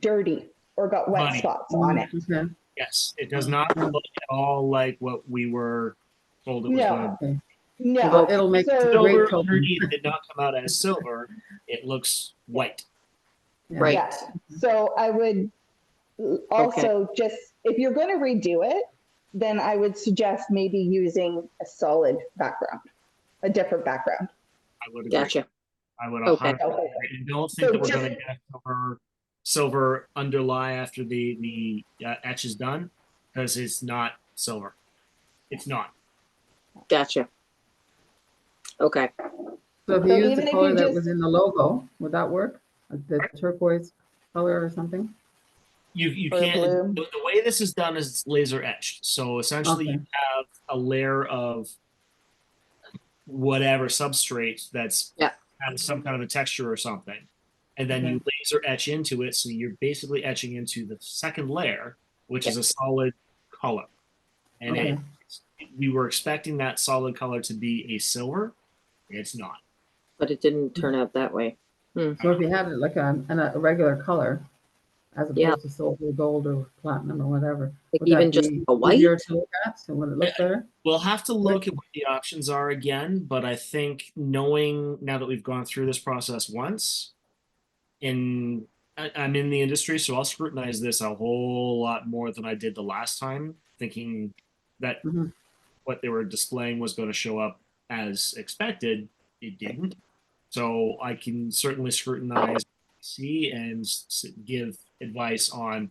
Speaker 4: dirty or got wet
Speaker 5: Muddy.
Speaker 4: spots on it.
Speaker 2: Okay.
Speaker 5: Yes, it does not look at all like what we were told it was
Speaker 4: No.
Speaker 5: going to be.
Speaker 2: Okay.
Speaker 4: No.
Speaker 2: It'll make
Speaker 4: So-
Speaker 2: a
Speaker 5: Silver
Speaker 2: great token.
Speaker 5: underneath did not come out as silver. It looks white.
Speaker 2: Yeah.
Speaker 3: Right.
Speaker 4: Yeah, so I would also just, if you're going to redo it, then I would suggest maybe using a solid background, a different background.
Speaker 5: I would agree.
Speaker 3: Gotcha.
Speaker 5: I would
Speaker 3: Okay.
Speaker 5: 100% agree. I don't think
Speaker 4: So
Speaker 5: that we're
Speaker 4: just-
Speaker 5: going to get silver underlie after the etch is done, because it's not silver. It's not.
Speaker 3: Gotcha. Okay.
Speaker 2: So if you
Speaker 4: So
Speaker 2: use
Speaker 4: even
Speaker 2: the
Speaker 4: if
Speaker 2: color
Speaker 4: you
Speaker 2: that
Speaker 4: just-
Speaker 2: was in the logo, would that work? Like the turquoise color or something?
Speaker 5: You
Speaker 4: Or
Speaker 5: can't.
Speaker 4: blue.
Speaker 5: The way this is done is it's laser etched. So essentially,
Speaker 2: Okay.
Speaker 5: you have a layer of whatever substrate that's
Speaker 3: Yeah.
Speaker 5: has some kind of a texture or something, and then you laser etch into it. So you're basically etching into the second layer, which is a solid color. And
Speaker 2: Okay.
Speaker 5: we were expecting that solid color to be a silver. It's not.
Speaker 3: But it didn't turn out that way.
Speaker 2: So if you had it like a regular color, as opposed
Speaker 3: Yeah.
Speaker 2: to silver, gold, or platinum, or whatever,
Speaker 3: Like
Speaker 2: would that
Speaker 3: even just
Speaker 2: be
Speaker 3: a white.
Speaker 2: easier to look at? So would it look better?
Speaker 5: We'll have to look at what the options are again, but I think knowing now that we've gone through this process once, I'm in the industry, so I'll scrutinize this a whole lot more than I did the last time, thinking that
Speaker 2: Mhm.
Speaker 5: what they were displaying was going to show up as expected. It didn't. So I can certainly scrutinize, see, and give advice on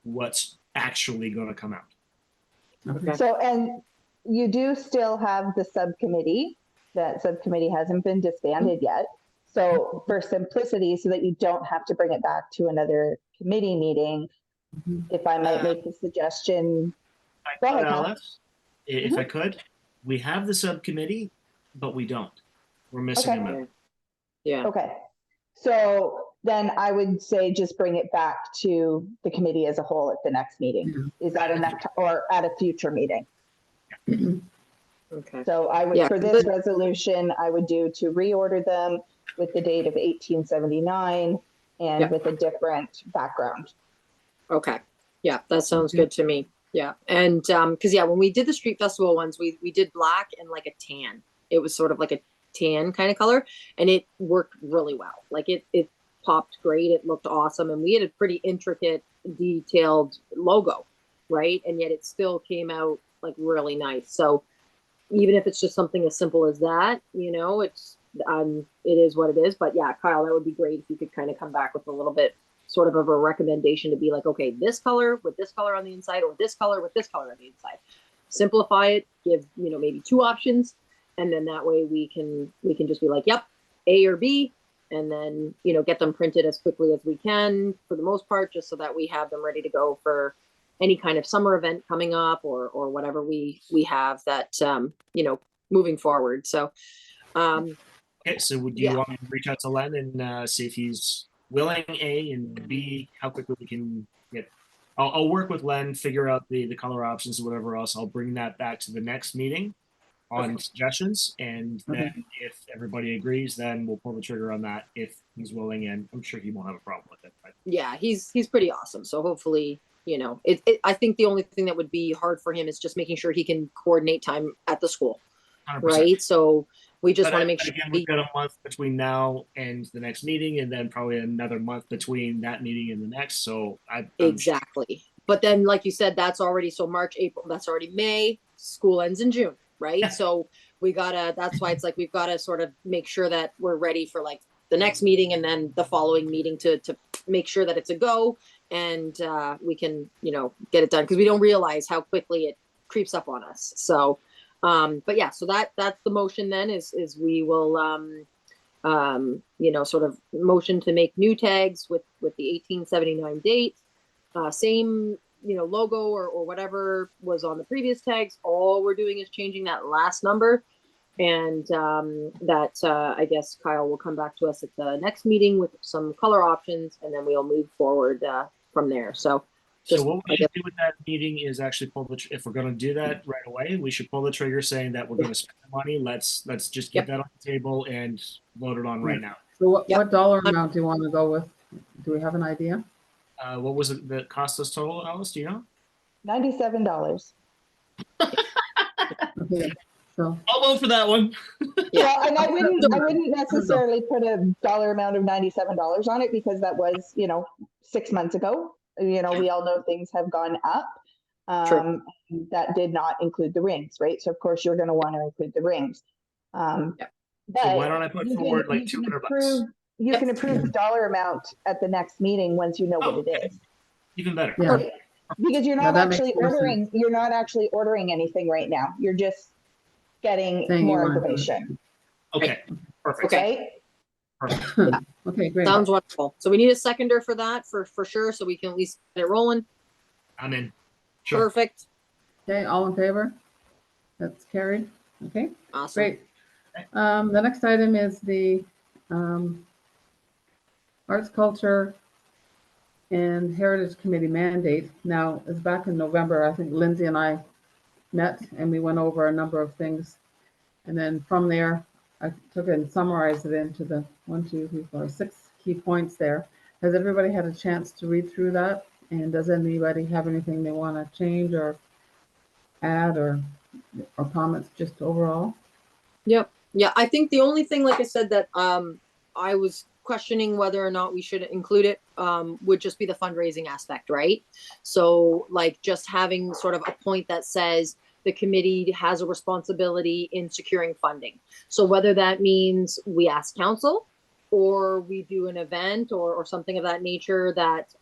Speaker 5: what's actually going to come out.
Speaker 2: Okay.
Speaker 4: So, and you do still have the subcommittee. That subcommittee hasn't been disbanded yet. So for simplicity, so that you don't have to bring it back to another committee meeting,
Speaker 2: Mhm.
Speaker 4: if I might make the suggestion,
Speaker 5: I
Speaker 4: Go
Speaker 5: could,
Speaker 4: ahead, Kyle.
Speaker 5: Alex, if I could, we have the subcommittee, but we don't. We're missing
Speaker 4: Okay.
Speaker 5: a member.
Speaker 3: Yeah.
Speaker 4: okay. So then I would say just bring it back to the committee as a whole at the next meeting. Is that enough, or at a future meeting?
Speaker 3: Okay.
Speaker 4: So I would,
Speaker 3: Yeah.
Speaker 4: for this resolution, I would do to reorder them with the date of 1879 and
Speaker 3: Yeah.
Speaker 4: with a different background.
Speaker 3: Okay. Yeah, that sounds good to me. Yeah. And because yeah, when we did the street festival ones, we did black and like a tan. It was sort of like a tan kind of color, and it worked really well. Like it popped great. It looked awesome. And we had a pretty intricate, detailed logo, right? And yet it still came out like really nice. So even if it's just something as simple as that, you know, it is what it is. But yeah, Kyle, that would be great if you could kind of come back with a little bit sort of a recommendation to be like, okay, this color with this color on the inside, or this color with this color on the inside. Simplify it, give, you know, maybe 2 options, and then that way we can just be like, yep, A or B, and then, you know, get them printed as quickly as we can for the most part, just so that we have them ready to go for any kind of summer event coming up, or whatever we have that, you know, moving forward. So,
Speaker 5: Okay, so would you
Speaker 3: Yeah.
Speaker 5: want me to reach out to Len and see if he's willing, A, and B, how quickly we can get? I'll work with Len, figure out the color options and whatever else. I'll bring that back to the next meeting on suggestions, and then if everybody agrees, then we'll pull the trigger on that if he's willing, and I'm sure he won't have a problem with it. But
Speaker 3: yeah, he's pretty awesome. So hopefully, you know, I think the only thing that would be hard for him is just making sure he can coordinate time at the school,
Speaker 5: 100%.
Speaker 3: right? So we just
Speaker 5: But
Speaker 3: want to make sure.
Speaker 5: again, we've got a month between now and the next meeting, and then probably another month between that meeting and the next. So I'm
Speaker 3: Exactly. But then, like you said, that's already, so March, April, that's already May, school ends in June, right?
Speaker 5: Yeah.
Speaker 3: So that's why it's like, we've got to sort of make sure that we're ready for like the next meeting and then the following meeting to make sure that it's a go, and we can, you know, get it done, because we don't realize how quickly it creeps up on us. So, but yeah, so that's the motion then is we will, you know, sort of motion to make new tags with the 1879 date, same, you know, logo or whatever was on the previous tags. All we're doing is changing that last number, and I guess Kyle will come back to us at the next meeting with some color options, and then we'll move forward from there. So
Speaker 5: So what we should do with that meeting is actually pull if we're going to do that right away, we should pull the trigger saying that we're going to spend the money. Let's just get that on the table and load it on right now.
Speaker 2: So what,
Speaker 3: Yep.
Speaker 2: what dollar amount do you want to go with? Do we have an idea?
Speaker 5: What was it that cost us total, Alice? Do you know?
Speaker 4: $97.
Speaker 2: Okay, so,
Speaker 5: I'll vote for that one.
Speaker 3: Yeah.
Speaker 4: Well, and I wouldn't necessarily put a dollar amount of $97 on it, because that was, you know, 6 months ago. You know, we all know things have gone up.
Speaker 3: True.
Speaker 4: That did not include the rings, right? So of course you're going to want to include the rings.
Speaker 5: So
Speaker 4: But
Speaker 5: why don't I put forward like $200?
Speaker 4: You can approve the dollar amount at the next meeting once you know what it
Speaker 5: okay.
Speaker 4: is.
Speaker 5: Even better.
Speaker 2: yeah,
Speaker 4: Because you're
Speaker 2: Yeah,
Speaker 4: not
Speaker 2: that makes
Speaker 4: actually
Speaker 2: more sense.
Speaker 4: ordering, you're not actually ordering anything right now. You're just getting
Speaker 2: Saying you
Speaker 4: more
Speaker 2: want to do it.
Speaker 4: information,
Speaker 5: Okay. Perfect.
Speaker 3: Okay.
Speaker 4: right?
Speaker 5: Perfect.
Speaker 2: okay, great.
Speaker 3: Sounds wonderful. So we need a seconder for that for sure, so we can at least get it rolling.
Speaker 5: I'm in. Sure.
Speaker 3: Perfect.
Speaker 2: Okay, all in favor? That's carried. Okay,
Speaker 3: Awesome.
Speaker 2: great. The next item is the Arts, Culture, and Heritage Committee mandate. Now, it's back in November. I think Lindsay and I met and we went over a number of things. And then from there, I took it and summarized it into the 6 key points there. Has everybody had a chance to read through that? And does anybody have anything they want to change or add or comments just overall?
Speaker 3: Yep. Yeah, I think the only thing, like I said, that I was questioning whether or not we should include it would just be the fundraising aspect, right? So like just having sort of a point that says the committee has a responsibility in securing funding. So whether that means we ask council or we do an event or something of that nature that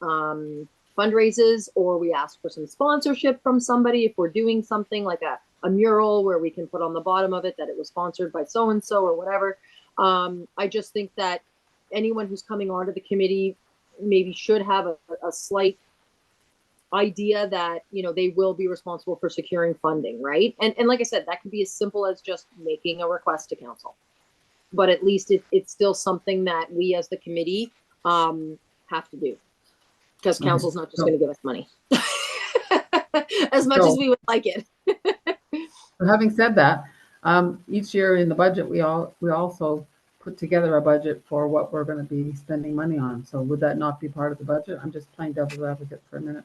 Speaker 3: fundraises, or we ask for some sponsorship from somebody if we're doing something like a mural where we can put on the bottom of it that it was sponsored by so-and-so or whatever. I just think that anyone who's coming onto the committee maybe should have a slight idea that, you know, they will be responsible for securing funding, right? And like I said, that could be as simple as just making a request to council. But at least it's still something that we as the committee have to do. Because council's not just going to give us money. As much as we would like it.
Speaker 2: So having said that, each year in the budget, we also put together a budget for what we're going to be spending money on. So would that not be part of the budget? I'm just playing devil's advocate for a minute.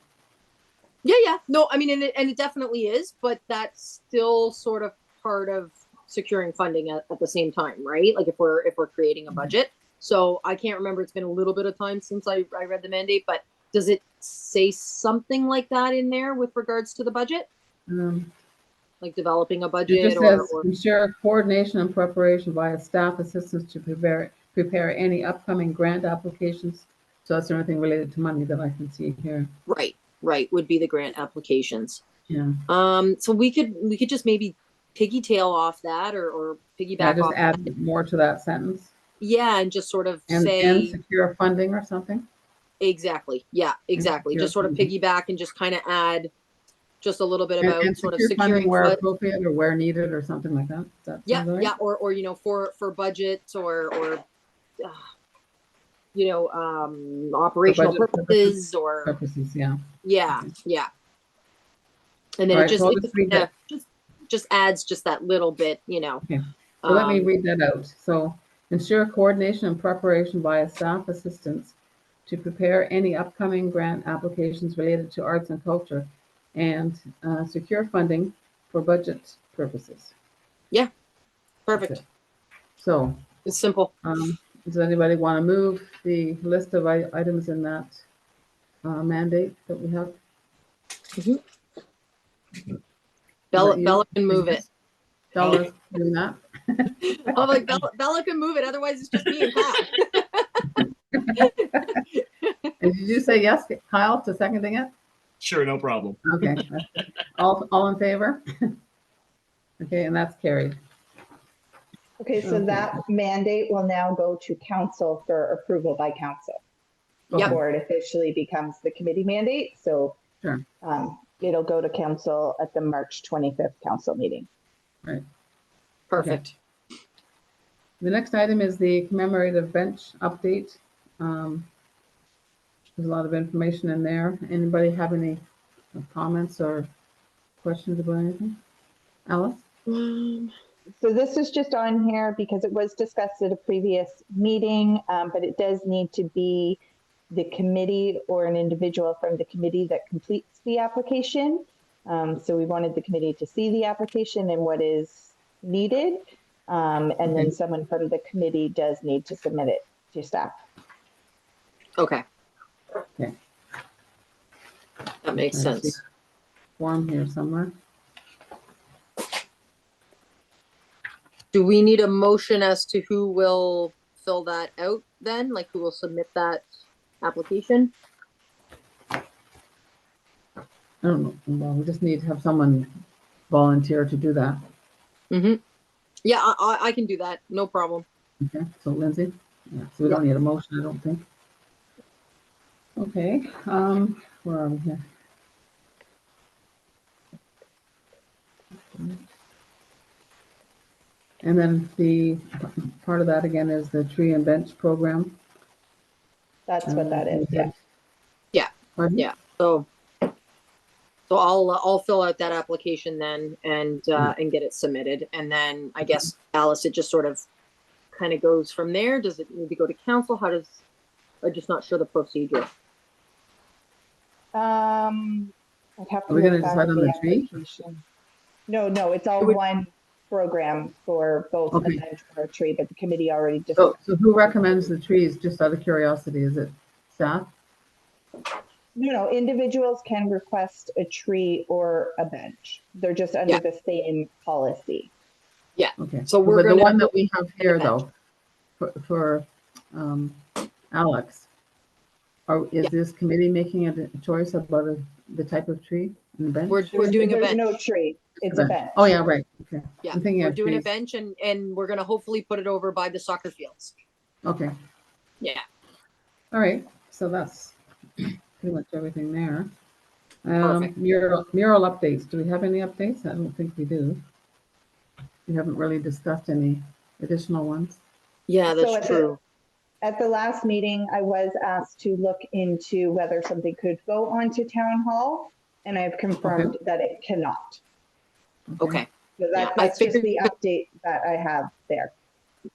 Speaker 3: Yeah. No, I mean, and it definitely is, but that's still sort of part of securing funding at the same time, right? Like if we're creating a budget. So I can't remember. It's been a little bit of time since I read the mandate, but does it say something like that in there with regards to the budget? Like developing a
Speaker 2: It
Speaker 3: budget
Speaker 2: just
Speaker 3: or,
Speaker 2: says ensure coordination and preparation by staff assistants to prepare any upcoming grant applications. So that's the only thing related to money that I can see here.
Speaker 3: right, would be the grant applications.
Speaker 2: Yeah.
Speaker 3: So we could just maybe piggytail off that or
Speaker 2: Yeah,
Speaker 3: piggyback
Speaker 2: just
Speaker 3: off.
Speaker 2: add more to that sentence.
Speaker 3: Yeah, and just sort of
Speaker 2: And
Speaker 3: say
Speaker 2: secure funding or something.
Speaker 3: exactly. Yeah, exactly.
Speaker 2: secure
Speaker 3: Just sort of
Speaker 2: funding.
Speaker 3: piggyback and just kind of add just a little bit about
Speaker 2: And
Speaker 3: sort of
Speaker 2: secure funding
Speaker 3: securing
Speaker 2: where
Speaker 3: fund.
Speaker 2: appropriate or where needed or something like that. Does that
Speaker 3: Yeah,
Speaker 2: sound right?
Speaker 3: yeah, or you know, for budgets or you know, operational
Speaker 2: budget
Speaker 3: purposes or
Speaker 2: Purposes, yeah.
Speaker 3: yeah,
Speaker 2: Okay.
Speaker 3: yeah. And then
Speaker 2: All
Speaker 3: it
Speaker 2: right,
Speaker 3: just
Speaker 2: so I'll
Speaker 3: it
Speaker 2: just
Speaker 3: just
Speaker 2: read
Speaker 3: kinda
Speaker 2: that.
Speaker 3: just adds just that little bit, you know.
Speaker 2: Okay. So let me
Speaker 3: Um,
Speaker 2: read that out. So ensure coordination and preparation by staff assistants to prepare any upcoming grant applications related to arts and culture and secure funding for budget purposes.
Speaker 3: perfect.
Speaker 2: That's it. So
Speaker 3: It's simple.
Speaker 2: does anybody want to move the list of items in that mandate that we have?
Speaker 3: Bella,
Speaker 2: you?
Speaker 3: Bella can move it.
Speaker 2: Bella's doing that.
Speaker 3: I'm like, Bella can move it. Otherwise, it's just me and Pat.
Speaker 2: And did you say yes, Kyle, to seconding it?
Speaker 5: Sure, no problem.
Speaker 2: Okay. All in favor? Okay, and that's carried.
Speaker 4: Okay, so
Speaker 2: Okay.
Speaker 4: that mandate will now go to council for approval by council.
Speaker 3: Yep.
Speaker 4: Before it officially becomes the committee mandate, so
Speaker 2: Sure.
Speaker 4: it'll go to council at the March 25th council meeting.
Speaker 3: Perfect.
Speaker 2: The next item is the commemorative bench update. There's a lot of information in there. Anybody have any comments or questions about anything? Alice?
Speaker 4: So this is just on here because it was discussed at a previous meeting, but it does need to be the committee or an individual from the committee that completes the application. So we wanted the committee to see the application and what is needed. And
Speaker 2: Okay.
Speaker 4: then someone from the committee does need to submit it to staff.
Speaker 3: Okay.
Speaker 2: Okay.
Speaker 3: That makes
Speaker 2: I see.
Speaker 3: sense.
Speaker 2: Form here somewhere.
Speaker 3: Do we need a motion as to who will fill that out then? Like who will submit that application?
Speaker 2: I don't know. Well, we just need to have someone volunteer to do that.
Speaker 3: Mm-hmm. Yeah, I can do that. No problem.
Speaker 2: Okay, so Lindsay? Yeah, so we don't need a motion, I don't think. Okay, where are we here? And then the part of that again is the tree and bench program.
Speaker 4: That's what that is, yeah.
Speaker 2: Pardon?
Speaker 3: Yeah. So I'll fill out that application then and get it submitted. And then I guess Alice, it just sort of kind of goes from there. Does it need to go to council? I'm just not sure the procedure.
Speaker 4: I'd have to
Speaker 2: Are we gonna
Speaker 4: look back
Speaker 2: decide
Speaker 4: at
Speaker 2: on the tree?
Speaker 4: application. No, it's all
Speaker 3: It would-
Speaker 4: one program for both
Speaker 2: Okay.
Speaker 4: a bench or a tree, but the committee already
Speaker 2: So,
Speaker 4: discussed.
Speaker 2: so who recommends the trees, just out of curiosity? Is it staff?
Speaker 4: No, individuals can request a tree or a bench. They're just under
Speaker 3: Yeah.
Speaker 4: the same policy.
Speaker 2: Okay.
Speaker 3: So we're
Speaker 2: But the
Speaker 3: gonna-
Speaker 2: one that we have here
Speaker 3: bench.
Speaker 2: though, for Alex, is this committee making a choice about the type of tree and the bench?
Speaker 3: We're doing a
Speaker 4: There's
Speaker 3: bench.
Speaker 4: no tree. It's a bench.
Speaker 2: Oh, yeah, right. Okay.
Speaker 3: Yeah,
Speaker 2: I'm thinking
Speaker 3: we're
Speaker 2: of
Speaker 3: doing a
Speaker 2: trees.
Speaker 3: bench and we're gonna hopefully put it over by the soccer fields.
Speaker 2: Okay.
Speaker 3: Yeah.
Speaker 2: All right. So that's pretty much everything there.
Speaker 3: Perfect.
Speaker 2: Mural updates. Do we have any updates? I don't think we do. We haven't really discussed any additional ones.
Speaker 3: Yeah,
Speaker 4: So
Speaker 3: that's
Speaker 4: at the-
Speaker 3: true.
Speaker 4: At the last meeting, I was asked to look into whether something could go onto town hall, and I've confirmed that it cannot.
Speaker 3: Okay.
Speaker 4: So
Speaker 3: Yeah, I
Speaker 4: that's just
Speaker 3: figured-
Speaker 4: the update that I have there.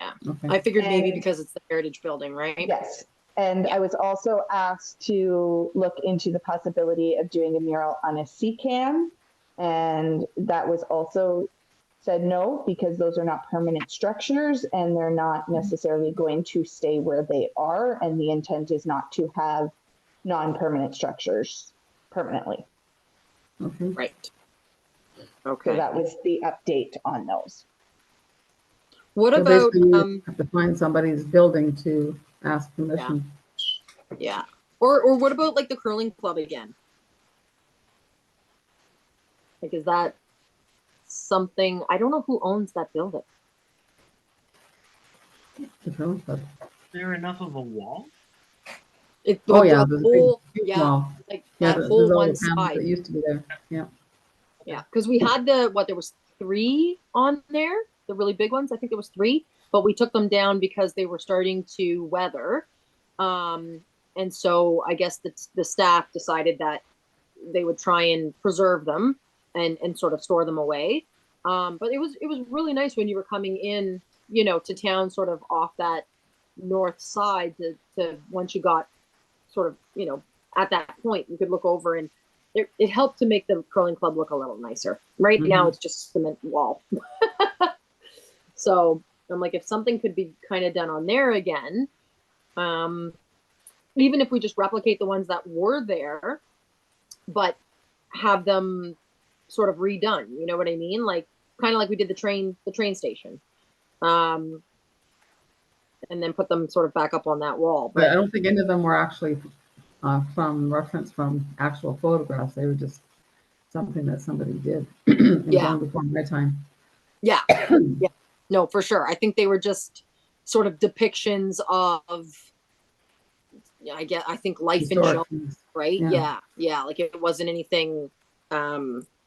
Speaker 2: Okay.
Speaker 3: I figured maybe
Speaker 4: And-
Speaker 3: because it's the Heritage Building, right?
Speaker 4: Yes. And I was also asked to look into the possibility of doing a mural on a sea can. And that was also said no, because those are not permanent structures and they're not necessarily going to stay where they are. And the intent is not to have non-permanent structures permanently.
Speaker 2: Okay.
Speaker 3: Right.
Speaker 4: So
Speaker 3: Okay.
Speaker 4: that was the update on those.
Speaker 3: What
Speaker 2: So
Speaker 3: about,
Speaker 2: basically, you have to find somebody's building to ask permission.
Speaker 3: yeah. Or what about like the curling club again? Like, is that something, I don't know who owns that building.
Speaker 2: The curling club.
Speaker 5: Is there enough of a wall?
Speaker 3: It,
Speaker 2: Oh, yeah,
Speaker 3: the
Speaker 2: there's a
Speaker 3: whole,
Speaker 2: big
Speaker 3: yeah,
Speaker 2: wall.
Speaker 3: like
Speaker 2: Yeah,
Speaker 3: that
Speaker 2: there's
Speaker 3: whole
Speaker 2: all
Speaker 3: one
Speaker 2: the panels
Speaker 3: side.
Speaker 2: that used to be there. Yeah.
Speaker 3: Yeah, because we had there was 3 on there, the really big ones. I think there was 3, but we took them down because they were starting to weather. And so I guess the staff decided that they would try and preserve them and sort of store them away. But it was really nice when you were coming in, you know, to town, sort of off that north side to once you got sort of, you know, at that point, you could look over and it helped to make the curling club look a little nicer. Right now, it's just a cement wall. So I'm like, if something could be kind of done on there again, even if we just replicate the ones that were there, but have them sort of redone, you know what I mean? Like kind of like we did the train station, and then put them sort of back up on that wall.
Speaker 2: But I
Speaker 3: But
Speaker 2: don't think any of them were actually from reference from actual photographs. They were just something that somebody did. It was
Speaker 3: Yeah.
Speaker 2: long before my time.
Speaker 3: yeah, yeah, no, for sure. I think they were just sort of depictions of, yeah, I think life in
Speaker 2: Historic
Speaker 3: show,
Speaker 2: things.
Speaker 3: right?
Speaker 2: Yeah.
Speaker 3: Yeah, like it wasn't anything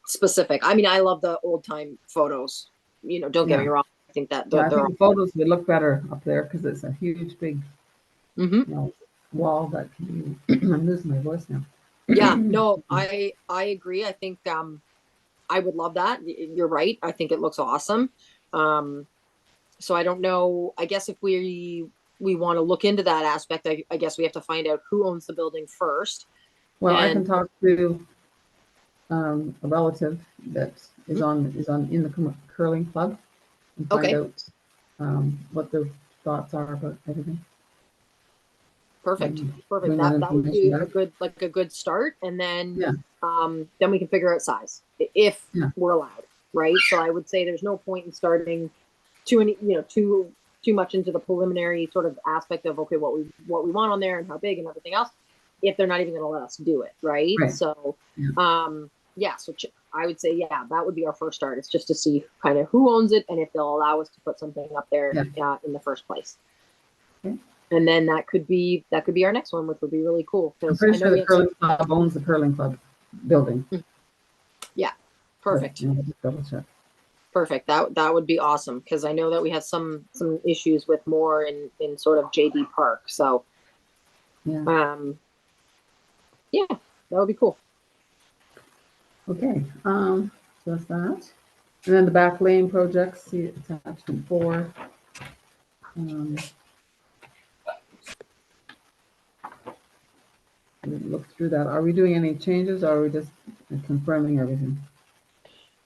Speaker 3: specific. I mean, I love the old time photos. You know, don't get me
Speaker 2: Yeah.
Speaker 3: wrong. I think that
Speaker 2: Yeah, I
Speaker 3: they're
Speaker 2: think the photos would look better up there because it's a huge, big
Speaker 3: Mhm.
Speaker 2: wall that can be. I'm losing my voice now.
Speaker 3: Yeah, no, I agree. I think I would love that. You're right. I think it looks awesome. So I don't know. I guess if we want to look into that aspect, I guess we have to find out who owns the building first.
Speaker 2: Well, I can
Speaker 3: And-
Speaker 2: talk to a relative that is in the curling club and find
Speaker 3: Okay.
Speaker 2: out what their thoughts are about everything.
Speaker 3: Perfect.
Speaker 2: Mm,
Speaker 3: Perfect.
Speaker 2: bring that
Speaker 3: That would be
Speaker 2: information
Speaker 3: a good start. And then
Speaker 2: Yeah.
Speaker 3: then we can figure out size if
Speaker 2: Yeah.
Speaker 3: we're allowed. Right. So I would say there's no point in starting too much into the preliminary sort of aspect of okay, what we want on there and how big and everything else, if they're not even going to let us do it. Right.
Speaker 2: Right.
Speaker 3: So
Speaker 2: Yeah.
Speaker 3: yeah, so I would say, yeah, that would be our first start. It's just to see kind of who owns it and if they'll allow us to put something up there in the first place.
Speaker 2: Okay.
Speaker 3: And then that could be our next one, which would be really cool.
Speaker 2: I'm
Speaker 3: Because
Speaker 2: pretty
Speaker 3: I
Speaker 2: sure
Speaker 3: know
Speaker 2: the curling club owns the curling club building.
Speaker 3: perfect,
Speaker 2: But, just double check.
Speaker 3: perfect. That would be awesome because I know that we have some issues with more in sort of JD Park. So
Speaker 2: Yeah.
Speaker 3: yeah, that would be cool.
Speaker 2: Okay. So that's that. And then the back lane projects, see attachment 4. We look through that. Are we doing any changes or are we just confirming everything?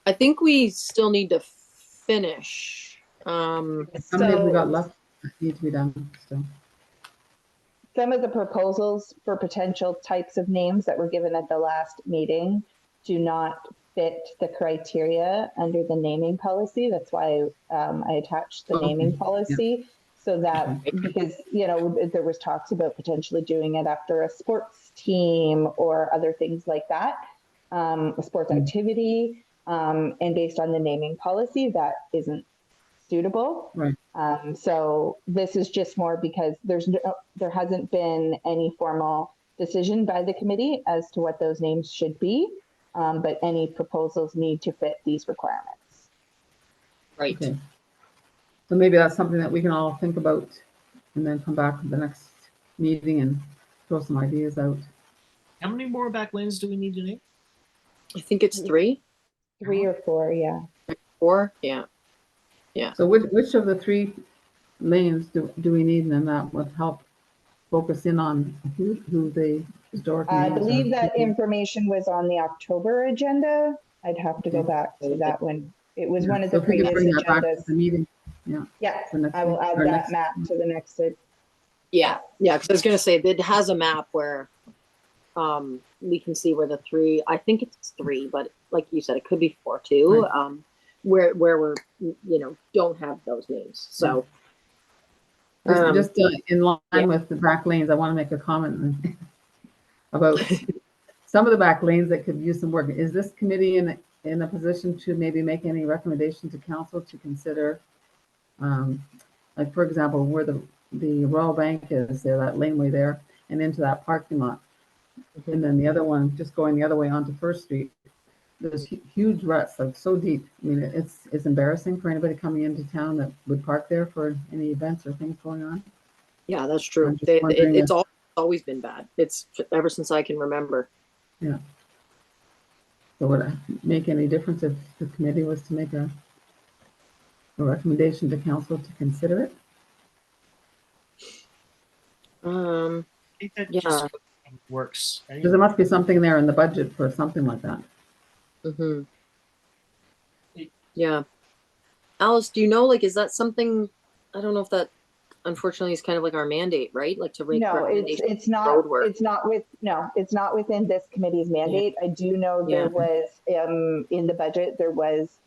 Speaker 3: I think we still need to finish.
Speaker 2: How many have we got left that need to be done still?
Speaker 4: Some of the proposals for potential types of names that were given at the last meeting do not fit the criteria under the naming policy. That's why I attached the naming policy. So that, because, you know, there was talks about potentially doing it after a sports team or other things like that, a sports activity. And based on the naming policy, that isn't suitable.
Speaker 2: Right.
Speaker 4: So this is just more because there hasn't been any formal decision by the committee as to what those names should be. But any proposals need to fit these requirements.
Speaker 3: Right.
Speaker 2: Okay. So maybe that's something that we can all think about and then come back to the next meeting and throw some ideas out.
Speaker 5: How many more back lanes do we need to name?
Speaker 3: I think it's 3,
Speaker 4: 3 or 4, yeah.
Speaker 3: 4. Yeah.
Speaker 2: So which of the 3 lanes do we need, and then that would help focus in on who the historic
Speaker 4: I
Speaker 2: names
Speaker 4: believe
Speaker 2: are.
Speaker 4: that information was on the October agenda. I'd have to go back to that one. It was
Speaker 2: Yeah.
Speaker 4: one of
Speaker 2: So
Speaker 4: the
Speaker 2: if we could
Speaker 4: previous
Speaker 2: bring that back to
Speaker 4: agendas.
Speaker 2: the meeting.
Speaker 4: Yeah,
Speaker 2: the next
Speaker 4: I will
Speaker 2: week,
Speaker 4: add
Speaker 2: or
Speaker 4: that
Speaker 2: next-
Speaker 4: map to the next.
Speaker 3: Yeah, yeah, because I was gonna say it has a map where we can see where the three, I think it's three, but like you said, it could be four too.
Speaker 2: Right.
Speaker 3: Where we're don't have those names. So
Speaker 2: Just in line
Speaker 3: yeah.
Speaker 2: with the back lanes, I want to make a comment about some of the back lanes that could use some work. Is this committee in a position to maybe make any recommendation to council to consider, like for example, where the Royal Bank is there, that laneway there, and into that parking lot, and then the other one just going the other way onto First Street. There's huge ruts, like so deep. I mean, it's embarrassing for anybody coming into town that would park there for any events or things going on.
Speaker 3: Yeah, that's true.
Speaker 2: I'm just wondering
Speaker 3: It's always been bad. It's ever since I can remember.
Speaker 2: Yeah. So would it make any difference if the committee was to make a recommendation to council to consider it?
Speaker 3: Um,
Speaker 5: I think that
Speaker 3: Yeah.
Speaker 5: just works.
Speaker 2: Because there must be something there in the budget for something like that.
Speaker 3: hmm Yeah. Alice, do you know, like, is that something, I don't know if that unfortunately is kind of like our mandate, right? Like to make
Speaker 4: No,
Speaker 3: recommendations.
Speaker 4: it's not,
Speaker 3: road work.
Speaker 4: it's not within this committee's mandate. I do know
Speaker 3: Yeah.
Speaker 4: there was, in the budget, there was,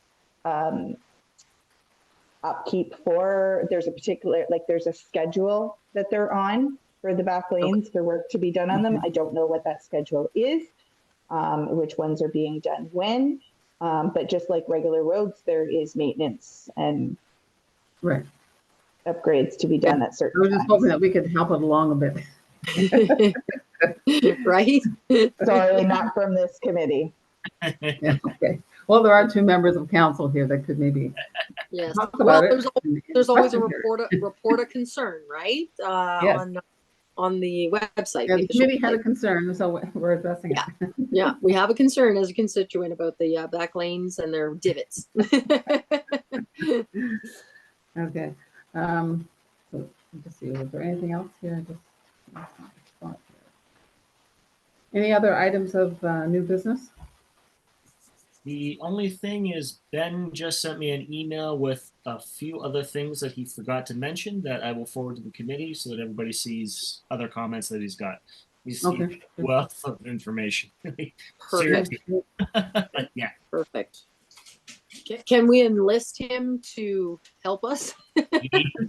Speaker 4: upkeep for, there's a particular, like, there's a schedule that they're on for the back lanes for work to be done on them. I don't know what that schedule is, which ones are being done when, but just like regular roads, there is maintenance and
Speaker 2: Right.
Speaker 4: upgrades to be done at
Speaker 2: I
Speaker 4: certain
Speaker 2: was just hoping
Speaker 4: times.
Speaker 2: that we could help it along a bit.
Speaker 3: Right?
Speaker 4: Sorry, not from this committee.
Speaker 2: Yeah, okay. Well, there are two members of council here that could maybe
Speaker 3: Yes.
Speaker 2: talk
Speaker 3: Well,
Speaker 2: about it.
Speaker 3: there's always a
Speaker 2: Question period.
Speaker 3: report of concern, right?
Speaker 2: Yes.
Speaker 3: On the website.
Speaker 2: Yeah,
Speaker 3: the
Speaker 2: the
Speaker 3: official
Speaker 2: committee had a
Speaker 3: website.
Speaker 2: concern, so we're addressing it.
Speaker 3: Yeah, we have a concern as a constituent about the back lanes and their divots.
Speaker 2: Okay. So let's see, was there anything else here? Any other items of new business?
Speaker 5: The only thing is Ben just sent me an email with a few other things that he forgot to mention that I will forward to the committee so that everybody sees other comments that he's got. He's
Speaker 2: Okay.
Speaker 5: a wealth of information.
Speaker 3: Perfect.
Speaker 5: Seriously. But yeah,
Speaker 3: Perfect. Can we enlist him to help us?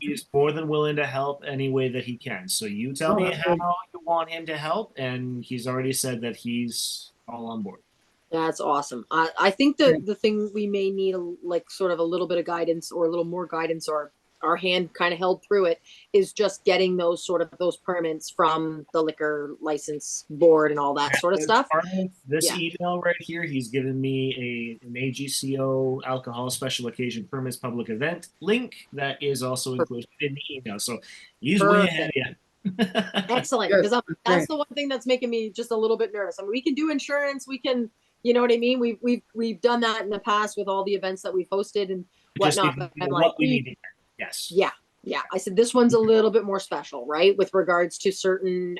Speaker 5: he's more than willing to help any way that he can. So you tell me
Speaker 2: that's
Speaker 5: how
Speaker 2: good.
Speaker 5: you want him to help, and he's already said that he's all on board.
Speaker 3: That's awesome. I think that the thing we may need, like, sort of a little bit of guidance or a little more guidance, or our hand kind of held through it, is just getting those permits from the liquor license board and all that sort of stuff.
Speaker 5: This
Speaker 3: Yeah.
Speaker 5: email right here, he's given me an AGCO alcohol special occasion permits public event link that is also included in the email. So he's way ahead of you.
Speaker 3: Excellent,
Speaker 2: Yes,
Speaker 3: because
Speaker 2: that's
Speaker 3: that's
Speaker 2: great.
Speaker 3: the one thing that's making me just a little bit nervous. I mean, we can do insurance, we can, you know what I mean? We've done that in the past with all the events that we've hosted and
Speaker 5: Just
Speaker 3: whatnot.
Speaker 5: need to
Speaker 3: But
Speaker 5: know
Speaker 3: I'm
Speaker 5: what
Speaker 3: like,
Speaker 5: we need to hear. Yes.
Speaker 3: yeah. I said this one's a little bit more special, right? With regards to certain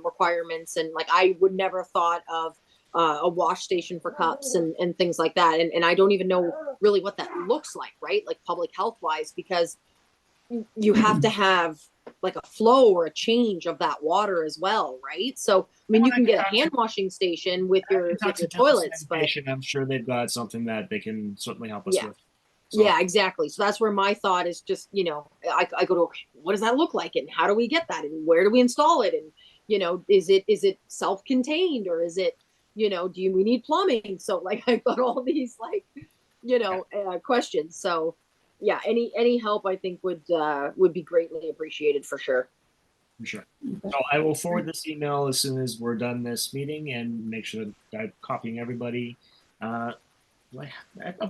Speaker 3: requirements, and like I would never have thought of a wash station for cups and things like that. And I don't even know really what that looks like, right? Like public health wise, because you have to have like a flow or a change of that water as well, right? So I mean, you can get a hand washing station with your toilets, but
Speaker 5: I'm sure they've got something that they can certainly help us
Speaker 3: Yeah.
Speaker 5: with. So,
Speaker 3: yeah, exactly. So that's where my thought is just, I go to, okay, what does that look like? And how do we get that? And where do we install it? And, is it self-contained, or is it, we need plumbing? So like, I've got all these like, questions. So yeah, any help I think would be greatly appreciated for sure.
Speaker 5: for sure. So I will forward this email as soon as we're done this meeting and make sure that I'm copying everybody. I've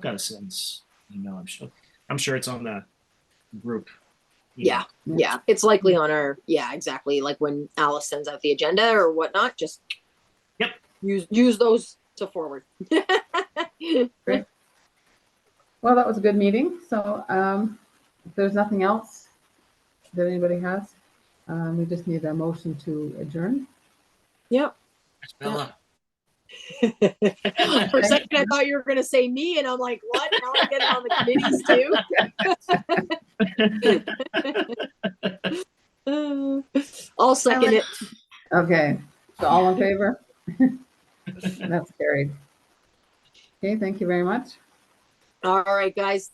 Speaker 5: got a sense email. I'm sure it's on the group.
Speaker 3: Yeah. Yeah. It's likely on our, exactly. Like when Alice sends out the agenda or whatnot, just use those to forward.
Speaker 2: Great. Well, that was a good meeting. So if there's nothing else that anybody has, we just need a motion to adjourn.
Speaker 3: Yep.
Speaker 5: Bella.
Speaker 3: For a second, I thought you were going to say me, and I'm like, what? Now I get it on the committees too. I'll second it.
Speaker 2: Okay, so all in favor? That's carried. Okay, thank you very much.
Speaker 3: All right, guys.